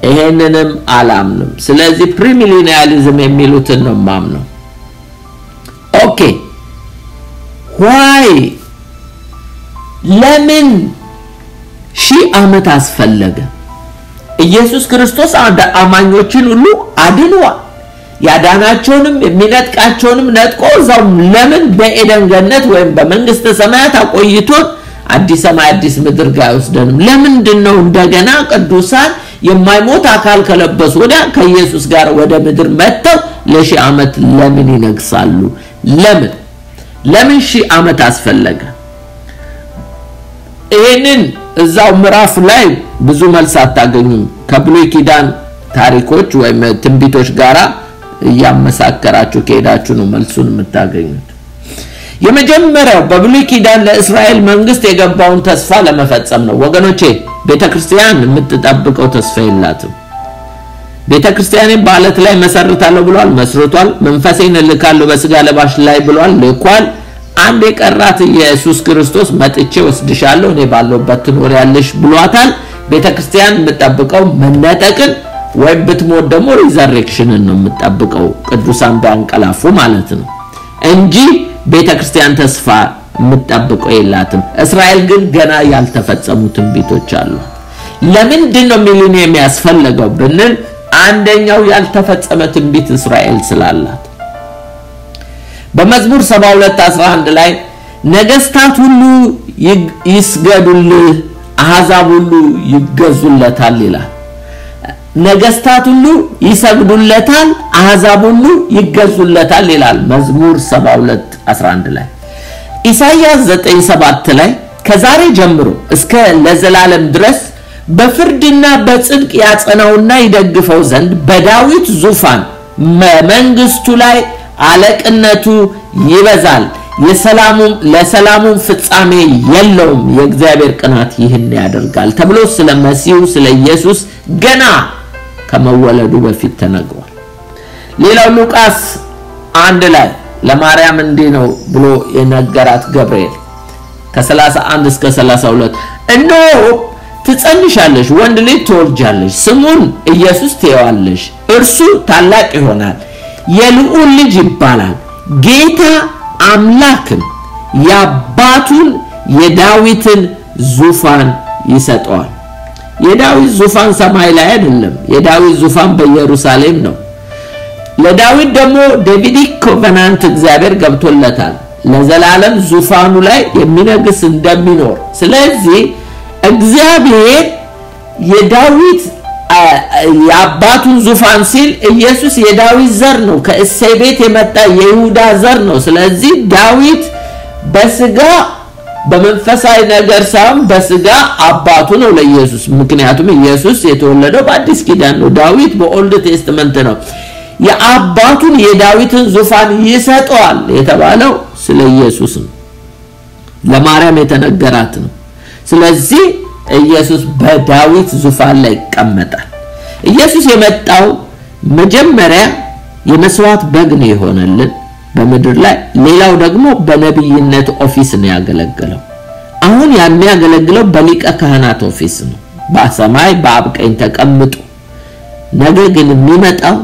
ይሄንንም አላምንም ስለዚህ ፕሪሚሊኒያሊዝም የሚሉትን ነው ማምነው ኦኬ why ለምን ሺህ ዓመት አስፈለገ ኢየሱስ ክርስቶስ አማኞችን ሁሉ አድኗል ያዳናቸውንም የሚነጥቃቸውንም ነጥቆ ዛው ለምን በኤደን ገነት ወይም በመንግስተ ሰማያት አቆይቶን አዲስ ሰማይ አዲስ ምድር ጋር ወስደንም ለምንድነው እንደገና ቅዱሳን የማይሞት አካል ከለበሱ ወደ ከኢየሱስ ጋር ወደ ምድር መጥተው ለሺህ ዓመት ለምን ይነግሳሉ ለምን ሺህ ዓመት አስፈለገ ይሄንን እዛው ምዕራፍ ላይ ብዙ መልስ አታገኙም ከብሉይ ኪዳን ታሪኮች ወይም ትንቢቶች ጋራ ያመሳከራችሁ ከሄዳችሁ ነው መልሱን የምታገኙት የመጀመሪያው በብሉይ ኪዳን ለእስራኤል መንግስት የገባውን ተስፋ ለመፈጸም ነው ወገኖቼ ቤተክርስቲያን የምትጠብቀው ተስፋ የላትም ቤተክርስቲያንን በአለት ላይ መሰረታለሁ ብሏል መስርቷል መንፈሴን ልካለሁ በስጋ ለባሽ ላይ ብሏል ልኳል አንድ የቀራት ኢየሱስ ክርስቶስ መጥቼ ወስድሻለሁ እኔ ባለውበት ትኖሪያለሽ ብሏታል ቤተክርስቲያን የምትጠብቀው መነጠቅን ወይ ብትሞት ደግሞ ሪዘሬክሽንን ነው የምትጠብቀው ቅዱሳን ባንቀላፉ ማለት ነው እንጂ ቤተክርስቲያን ተስፋ የምትጠብቀው የላትም እስራኤል ግን ገና ያልተፈጸሙ ትንቢቶች አሉ ለምንድነው ሚሊኒየም ያስፈልገው ብንል አንደኛው ያልተፈጸመ ትንቢት እስራኤል ስላላት በመዝሙር 72:11 ላይ ነገስታት ሁሉ ይስገዱልህ አሕዛብ ሁሉ ይገዙለታል ይላል ነገስታት ሁሉ ይሰግዱለታል አሕዛብ ሁሉ ይገዙለታል ይላል መዝሙር 72:11 ላይ ኢሳይያስ 9:7 ላይ ከዛሬ ጀምሮ እስከ ለዘላለም ድረስ በፍርድና በጽድቅ ያጸናውና ይደግፈው ዘንድ በዳዊት ዙፋን መንግስቱ ላይ አለቅነቱ ይበዛል ለሰላሙም ፍጻሜ የለውም የእግዚአብሔር ቅናት ይህን ያደርጋል ተብሎ ስለ መሲሁ ስለ ኢየሱስ ገና ከመወለዱ በፊት ተነግሯል ሌላው ሉቃስ 1 ላይ ለማርያም እንዲህ ነው ብሎ የነገራት ገብርኤል ከ31 እስከ 32 እነሆ ትጸንሻለሽ ወንድ ልጅ ትወልጃለሽ ስሙን ኢየሱስ ትይዋለሽ እርሱ ታላቅ ይሆናል የልዑል ልጅ ይባላል ጌታ አምላክም ያባቱን የዳዊትን ዙፋን ይሰጠዋል የዳዊት ዙፋን ሰማይ ላይ አይደለም የዳዊት ዙፋን በኢየሩሳሌም ነው ለዳዊት ደግሞ ዴቪዲክ ኮቨናንት እግዚአብሔር ገብቶለታል ለዘላለም ዙፋኑ ላይ የሚነግስ እንደሚኖር ስለዚህ እግዚአብሔር የዳዊት የአባቱን ዙፋን ሲል ኢየሱስ የዳዊት ዘር ነው ከእሴይ ቤት የመጣ የይሁዳ ዘር ነው ስለዚህ ዳዊት በስጋ በመንፈሳዊ ነገር ሳይሆን በስጋ አባቱ ነው ለኢየሱስ ምክንያቱም ኢየሱስ የተወለደው በአዲስ ኪዳን ነው ዳዊት በኦልድ ቴስተመንት ነው የአባቱን የዳዊትን ዙፋን ይሰጠዋል የተባለው ስለ ኢየሱስ ነው ለማርያም የተነገራት ነው ስለዚህ ኢየሱስ በዳዊት ዙፋን ላይ ይቀመጣል ኢየሱስ የመጣው መጀመሪያ የመስዋዕት በግ ነው የሆነልን በመድር ላይ ሌላው ደግሞ በነብይነት ኦፊስ ነው ያገለገለው አሁን የሚያገለግለው በሊቀ ካህናት ኦፊስ ነው በሰማይ በአብ ቀኝ ተቀምጦ ነገር ግን የሚመጣው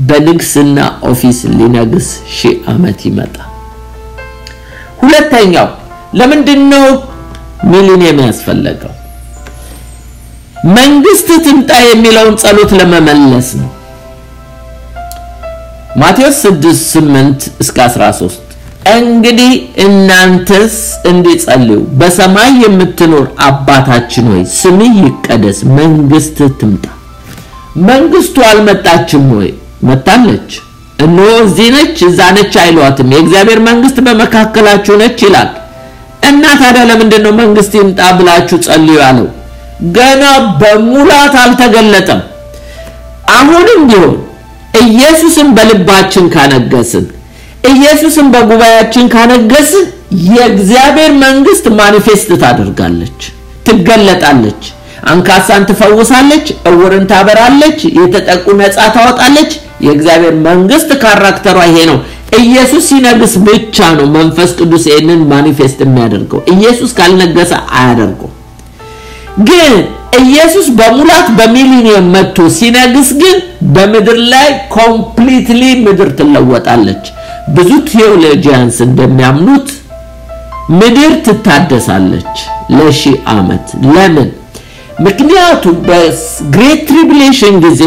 በንግስና ኦፊስ ሊነግስ 1000 ዓመት ይመጣል ሁለተኛው ለምንድነው ሚሊኒየም ያስፈልገው መንግስት ትምጣ የሚለውን ጸሎት ለመመለስ ነው ማቴዎስ 6:8-13 እንግዲህ እናንተስ እንዲጸልዩ በሰማይ የምትኖር አባታችን ሆይ ስምህ ይቀደስ መንግስት ትምጣ መንግስቱ አልመጣችም ወይ መጣለች እነሆ እዚህ ነች እዛ ነች አይሏትም የእግዚአብሔር መንግስት በመካከላችሁ ነች ይላል እና ታዲያ ለምንድነው መንግስት ይምጣ ብላችሁ ጸልዩ ያለው ገና በሙላት አልተገለጠም አሁንም ቢሆን ኢየሱስን በልባችን ካነገስን ኢየሱስን በጉባኤያችን ካነገስን የእግዚአብሔር መንግስት ማኒፌስት ታደርጋለች ትገለጣለች አንካሳን ትፈውሳለች እውርን ታበራለች የተጠቁ ነፃ ታወጣለች የእግዚአብሔር መንግስት ካራክተሯ ይሄ ነው ኢየሱስ ሲነግስ ብቻ ነው መንፈስ ቅዱስ ይሄንን ማኒፌስት የሚያደርገው ኢየሱስ ካልነገሰ አያደርገው ግን ኢየሱስ በሙላት በሚሊኒየም መጥቶ ሲነግስ ግን በመድር ላይ ኮምፕሊትሊ ምድር ትለወጣለች ብዙ ቴዎሎጂያንስ እንደሚያምኑት ምድር ትታደሳለች ለ1000 ዓመት ለምን ምክንያቱም በግሬት ትሪቡሌሽን ጊዜ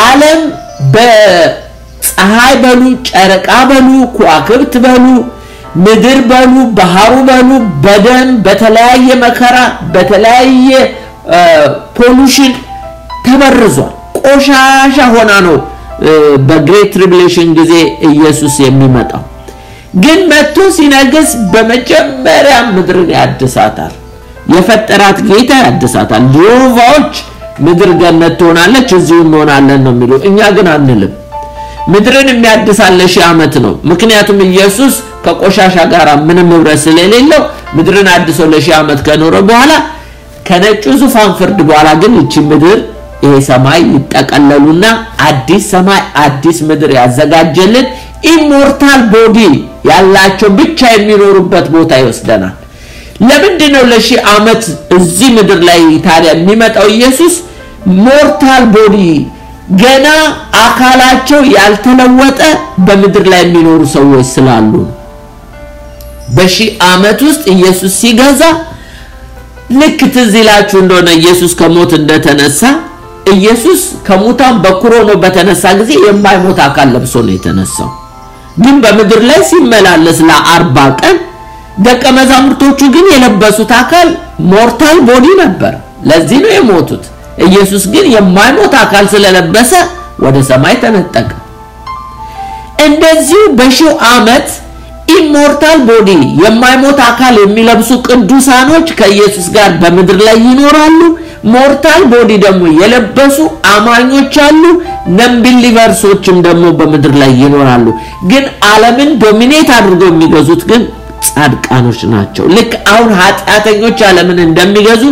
ዓለም በፀሐይ በሉ ጨረቃ በሉ ከዋክብት በሉ ምድር በሉ ባህሩ በሉ በደም በተለያየ መከራ በተለያየ ፖሉሽን ተበርዟል ቆሻሻ ሆና ነው በግሬት ትሪቡሌሽን ጊዜ ኢየሱስ የሚመጣው ግን መጥቶ ሲነግስ በመጀመሪያ ምድርን ያድሳታል የፈጠራት ጌታ ያድሳታል ጆቫዎች ምድር ገነት ትሆናለች እዚሁ እንሆናለን ነው የሚሉ እኛ ግን አንልም ምድርን የሚያድሳል ለ1000 ዓመት ነው ምክንያቱም ኢየሱስ ከቆሻሻ ጋር ምንም ህብረት ስለሌለው ምድርን አድሶ ለ1000 ዓመት ከኖረ በኋላ ከነጩ ዙፋን ፍርድ በኋላ ግን እቺ ምድር ይሄ ሰማይ ይጠቀለሉና አዲስ ሰማይ አዲስ ምድር ያዘጋጀልን ኢሞርታል ቦዲ ያላቸው ብቻ የሚኖሩበት ቦታ ይወስደናል ለምንድነው ለ1000 ዓመት እዚህ ምድር ላይ ታዲያ የሚመጣው ኢየሱስ ሞርታል ቦዲ ገና አካላቸው ያልተለወጠ በምድር ላይ የሚኖሩ ሰዎች ስላሉ በ1000 ዓመት ውስጥ ኢየሱስ ሲገዛ ልክ ትዝላችሁ እንደሆነ ኢየሱስ ከሞት እንደተነሳ ኢየሱስ ከሙታን በኩር ሆኖ በተነሳ ጊዜ የማይሞት አካል ለብሶ ነው የተነሳው ግን በምድር ላይ ሲመላለስ ለ40 ቀን ደቀ መዛሙርቶቹ ግን የለበሱት አካል ሞርታል ቦዲ ነበር ለዚህ ነው የሞቱት ኢየሱስ ግን የማይሞት አካል ስለለበሰ ወደ ሰማይ ተነጠቀ እንደዚህ በ1000 ዓመት ኢሞርታል ቦዲ የማይሞት አካል የሚለብሱ ቅዱሳኖች ከኢየሱስ ጋር በምድር ላይ ይኖራሉ ሞርታል ቦዲ ደግሞ የለበሱ አማኞች አሉ ነምቢሊቨርሶችም ደግሞ በምድር ላይ ይኖራሉ ግን ዓለምን ዶሚኔት አድርገው የሚገዙት ግን ጻድቃኖች ናቸው ልክ አሁን ኃጢአተኞች ዓለምን እንደሚገዙ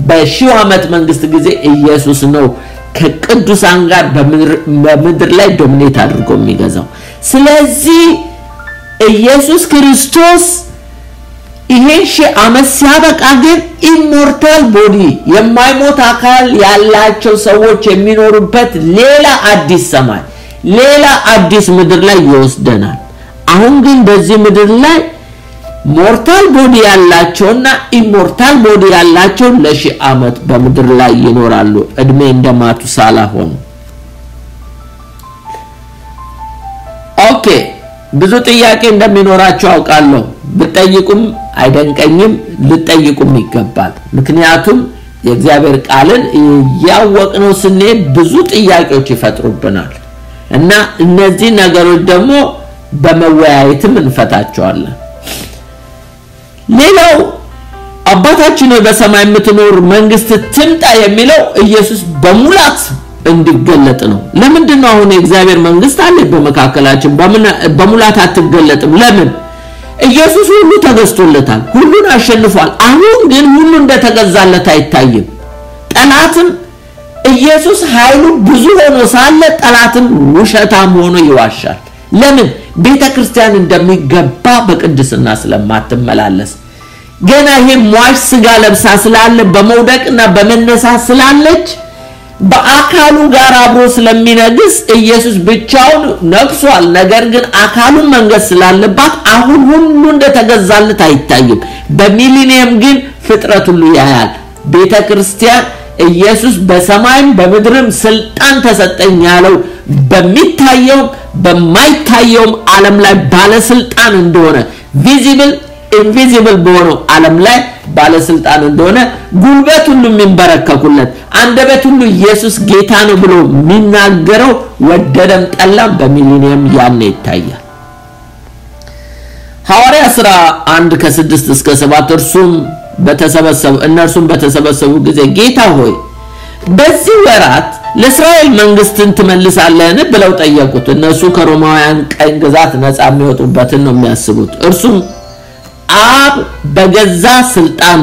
በ1000 ዓመት መንግስት ጊዜ ኢየሱስ ነው ከቅዱሳን ጋር በምድር ላይ ዶሚኔት አድርጎ የሚገዛው ስለዚህ ኢየሱስ ክርስቶስ ይሄ 1000 ዓመት ሲያበቃ ግን ኢሞርታል ቦዲ የማይሞት አካል ያላቸው ሰዎች የሚኖሩበት ሌላ አዲስ ሰማይ ሌላ አዲስ ምድር ላይ ይወስደናል አሁን ግን በዚህ ምድር ላይ ሞርታል ቦዲ ያላቸውና ኢሞርታል ቦዲ ያላቸው ለ1000 ዓመት በምድር ላይ ይኖራሉ እድሜ እንደማቱሳላ ሆኑ ኦኬ ብዙ ጥያቄ እንደሚኖራችሁ አውቃለሁ ብትጠይቁም አይደንቀኝም ልትጠይቁም ይገባል ምክንያቱም የእግዚአብሔር ቃልን ያወቅነው ስንሄድ ብዙ ጥያቄዎች ይፈጥሩብናል እና እነዚህ ነገሮች ደግሞ በመወያየትም እንፈታቸዋለን ሌላው አባታችን በሰማይ የምትኖር መንግስት ትምጣ የሚለው ኢየሱስ በሙላት እንዲገለጥ ነው ለምንድነው አሁን የእግዚአብሔር መንግስት አለ በመካከላችን በሙላት አትገለጥም ለምን ኢየሱስ ሁሉ ተገዝቶለታል ሁሉን አሸንፏል አሁን ግን ሁሉ እንደተገዛለት አይታይም ጠላትም ኢየሱስ ኃይሉ ብዙ ሆኖ ሳለ ጠላትም ውሸታም ሆኖ ይዋሻል ለምን ቤተክርስቲያን እንደሚገባ በቅድስና ስለማትመላለስ ገና ይሄ ሟሽ ስጋ ለብሳ ስላለ በመውደቅና በመነሳት ስላለች በአካሉ ጋር አብሮ ስለሚነግስ ኢየሱስ ብቻውን ነግሷል ነገር ግን አካሉን መንገስ ስላለባት አሁን ሁሉ እንደተገዛለት አይታይም በሚሊኒየም ግን ፍጥረት ሁሉ ያያል ቤተክርስቲያን ኢየሱስ በሰማይም በምድርም ስልጣን ተሰጠኝ ያለው በሚታየው በማይታየው ዓለም ላይ ባለ ስልጣን እንደሆነ ቪዚብል ኢንቪዚብል በሆነው ዓለም ላይ ባለ ስልጣን እንደሆነ ጉልበት ሁሉ የሚንበረከኩለት አንደበት ሁሉ ኢየሱስ ጌታ ነው ብሎ የሚናገረው ወደደም ጠላም በሚሊኒየም ያኔ ይታያል ሐዋርያ ሥራ 1:6 እስከ 7 እነርሱም በተሰበሰቡ ጊዜ ጌታ ሆይ በዚህ ወራት ለእስራኤል መንግስትን ትመልሳለህን ብለው ጠየቁት እነሱ ከሮማውያን ቀኝ ግዛት ነፃ የሚወጡበትን ነው የሚያስቡት እርሱም አብ በገዛ ስልጣኑ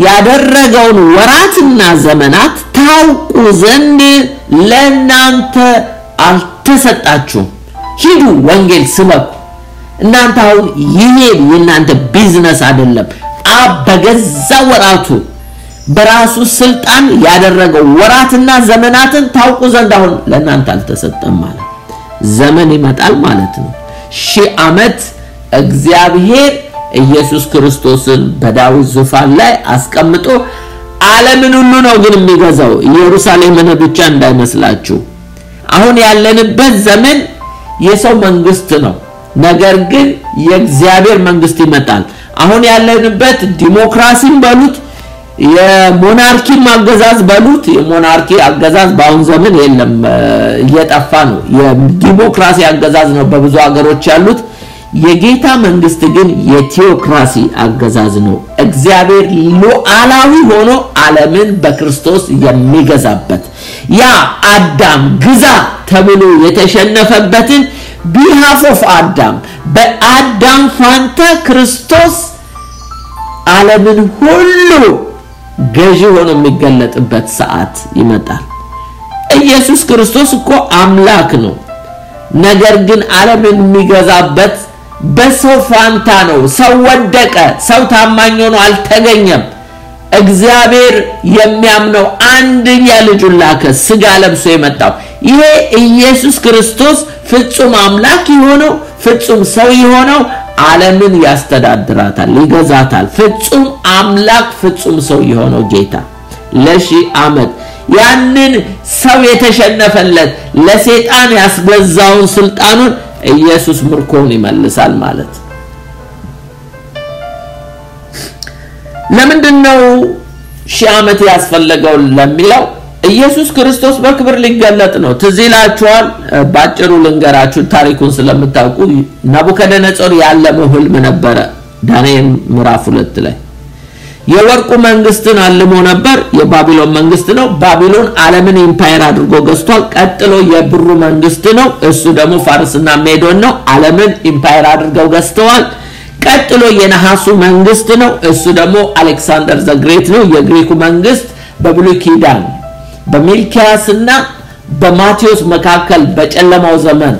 ያደረገውን ወራትና ዘመናት ታውቁ ዘንድ ለእናንተ አልተሰጣችሁም ሂዱ ወንጌል ስበኩ እናንተ አሁን ይሄ የእናንተ ቢዝነስ አይደለም አብ በገዛ ወራቱ በራሱ ስልጣን ያደረገው ወራትና ዘመናትን ታውቁ ዘንድ አሁን ለእናንተ አልተሰጠም ማለት ዘመን ይመጣል ማለት ነው ሺህ ዓመት እግዚአብሔር ኢየሱስ ክርስቶስን በዳዊት ዙፋን ላይ አስቀምጦ ዓለምን ሁሉ ነው ግን የሚገዛው ኢየሩሳሌምን ብቻ እንዳይመስላችሁ አሁን ያለንበት ዘመን የሰው መንግስት ነው ነገር ግን የእግዚአብሔር መንግስት ይመጣል አሁን ያለንበት ዲሞክራሲን በሉት የሞናርኪ አገዛዝ በሉት የሞናርኪ አገዛዝ በአሁን ዘመን የለም እየጠፋ ነው የዲሞክራሲ አገዛዝ ነው በብዙ ሀገሮች ያሉት የጌታ መንግስት ግን የቴዎክራሲ አገዛዝ ነው እግዚአብሔር ሉዓላዊ ሆኖ ዓለምን በክርስቶስ የሚገዛበት ያ አዳም ግዛ ተብሎ የተሸነፈበትን behalf of አዳም በአዳም ፋንታ ክርስቶስ ዓለምን ሁሉ ገዢ ሆኖ የሚገለጥበት ሰዓት ይመጣል ኢየሱስ ክርስቶስ እኮ አምላክ ነው ነገር ግን ዓለምን የሚገዛበት በሰው ፋንታ ነው ሰው ወደቀ ሰው ታማኝ ሆኖ አልተገኘም እግዚአብሔር የሚያምነው አንድኛ ልጁን ላከ ስጋ ለብሶ የመጣው ይሄ ኢየሱስ ክርስቶስ ፍጹም አምላክ የሆነው ፍጹም ሰው የሆነው ዓለምን ያስተዳድራታል ይገዛታል ፍጹም አምላክ ፍጹም ሰው የሆነው ጌታ ለሺህ ዓመት ያንን ሰው የተሸነፈለት ለሰይጣን ያስገዛውን ስልጣኑን ኢየሱስ ምርኮን ይመልሳል ማለት ለምንድነው ሺህ ዓመት ያስፈልገው ለሚለው ኢየሱስ ክርስቶስ በክብር ሊገለጥ ነው ትዝላችኋል ባጭሩ ልንገራችሁ ታሪኩን ስለምታውቁ ናቡከደነጾር ያለመው ህልም ነበረ ዳንኤል ምዕራፍ 2 ላይ የወርቁ መንግስትን አልሞ ነበር የባቢሎን መንግስት ነው ባቢሎን ዓለምን ኢምፓየር አድርጎ ገዝቷል ቀጥሎ የብሩ መንግስት ነው እሱ ደግሞ ፋርስና ሜዶን ነው ዓለምን ኢምፓየር አድርገው ገዝተዋል ቀጥሎ የነሐሱ መንግስት ነው እሱ ደግሞ አሌክሳንደር ዘ ግሬት ነው የግሪኩ መንግስት በብሉይ ኪዳን በሚልኪያስና በማቴዎስ መካከል በጨለማው ዘመን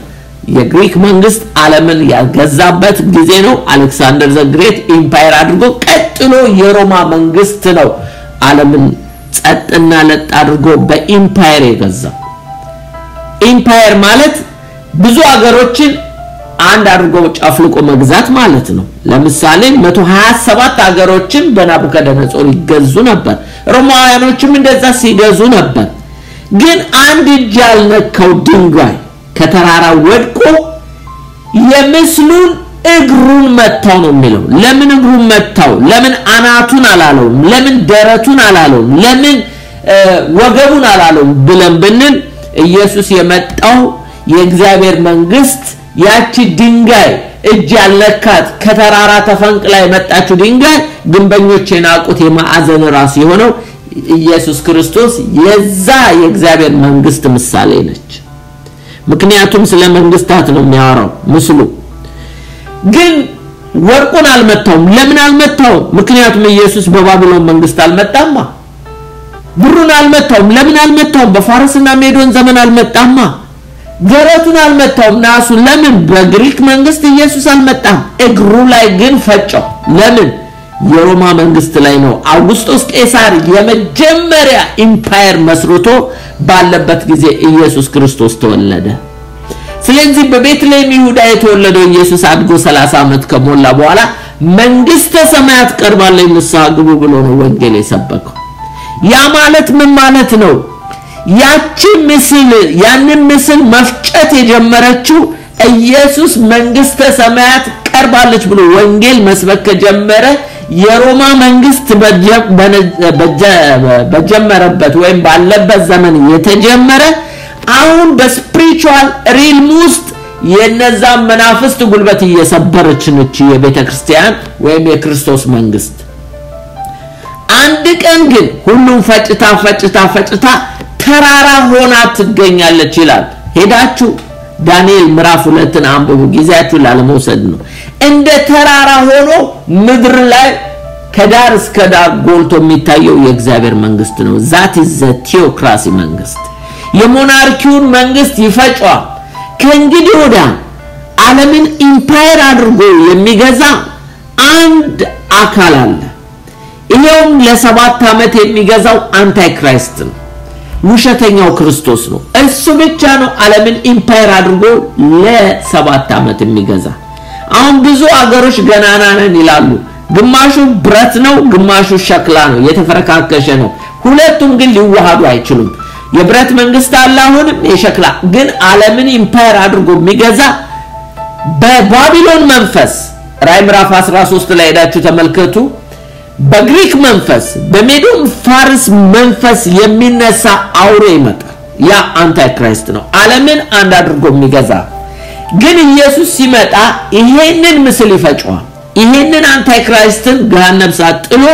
የግሪክ መንግስት ዓለምን ያገዛበት ጊዜ ነው አሌክሳንደር ዘ ግሬት ኢምፓየር አድርጎ ቀጥሎ የሮማ መንግስት ነው ዓለምን ጸጥና ለጥ አድርጎ በኢምፓየር የገዛው ኢምፓየር ማለት ብዙ ሀገሮችን አንድ አድርጎ ጨፍልቆ መግዛት ማለት ነው ለምሳሌ 127 ሀገሮችን በናቡከደነጾር ይገዙ ነበር ሮማውያኖችም እንደዛ ሲገዙ ነበር ግን አንድ እጅ ያልነካው ድንጋይ ከተራራ ወድቆ የምስሉን እግሩን መታው ነው የሚለው ለምን እግሩን መታው ለምን አናቱን አላለውም ለምን ደረቱን አላለውም ለምን ወገቡን አላለውም ብለን ብንል ኢየሱስ የመጣው የእግዚአብሔር መንግስት ያቺ ድንጋይ እጅ ያለካት ከተራራ ተፈንቅላ የመጣችው ድንጋይ ግንበኞች የናቁት የማዕዘን ራስ የሆነው ኢየሱስ ክርስቶስ የዛ የእግዚአብሔር መንግስት ምሳሌ ነች ምክንያቱም ስለ መንግስታት ነው የሚያወራው ምስሉ ግን ወርቁን አልመታውም ለምን አልመታውም ምክንያቱም ኢየሱስ በባቢሎን መንግስት አልመጣማ ብሩን አልመታውም ለምን አልመታውም በፋርስና ሜዶን ዘመን አልመጣማ ደረቱን አልመታውም ናሱ ለምን በግሪክ መንግስት ኢየሱስ አልመጣም እግሩ ላይ ግን ፈጨው ለምን የሮማ መንግስት ላይ ነው አውግስጦስ ቄሳር የመጀመሪያ ኢምፓየር መስርቶ ባለበት ጊዜ ኢየሱስ ክርስቶስ ተወለደ ስለዚህ በቤትሌም ይሁዳ የተወለደው ኢየሱስ አድጎ 30 አመት ከሞላ በኋላ መንግስተ ሰማያት ቀርባለች ንስሐ ግቡ ብሎ ነው ወንጌል የሰበከው ያ ማለት ምን ማለት ነው ያቺ ምስል ያንን ምስል መፍጨት የጀመረችው ኢየሱስ መንግስተ ሰማያት ቀርባለች ብሎ ወንጌል መስበክ ጀመረ የሮማ መንግስት በጀመረበት ወይም ባለበት ዘመን የተጀመረ አሁን በስፒሪቹዋል ሪልም ውስጥ የነዛ መናፍስት ጉልበት እየሰበረች ነች የቤተክርስቲያን ወይም የክርስቶስ መንግስት አንድ ቀን ግን ሁሉም ፈጭታ ተራራ ሆና ትገኛለች ይላል ሄዳችሁ ዳንኤል ምዕራፍ 2 አንብቡ ጊዜያችሁ ላለመውሰድ ነው እንደ ተራራ ሆኖ ምድር ላይ ከዳር እስከ ዳር ጎልቶ የሚታየው የእግዚአብሔር መንግስት ነው that is the theocracy መንግስት የሞናርኪውን መንግስት ይፈጫል ከእንግዲህ ወዲያ ዓለምን ኢምፓየር አድርጎ የሚገዛ አንድ አካል አለ ይሄውም ለ7 አመት የሚገዛው አንታይ ክራይስት ነው ውሸተኛው ክርስቶስ ነው እሱ ብቻ ነው ዓለምን ኢምፓየር አድርጎ ለ7 አመት የሚገዛ አሁን ብዙ አገሮች ገናና ነን ይላሉ ግማሹ ብረት ነው ግማሹ ሸክላ ነው የተፈረካከሸ ነው ሁለቱም ግን ሊዋሃዱ አይችሉም የብረት መንግስት አለ አሁንም የሸክላ ግን ዓለምን ኢምፓየር አድርጎ የሚገዛ በባቢሎን መንፈስ ራዕይ ምዕራፍ 13 ላይ ሄዳችሁ ተመልከቱ በግሪክ መንፈስ በሜዶን ፋርስ መንፈስ የሚነሳ አውሬ ይመጣል ያ አንታይ ክራይስት ነው ዓለምን አንድ አድርጎ የሚገዛ ግን ኢየሱስ ሲመጣ ይሄንን ምስል ይፈጫዋል ይሄንን አንታይ ክራይስትን ገሃነም ሳጥሎ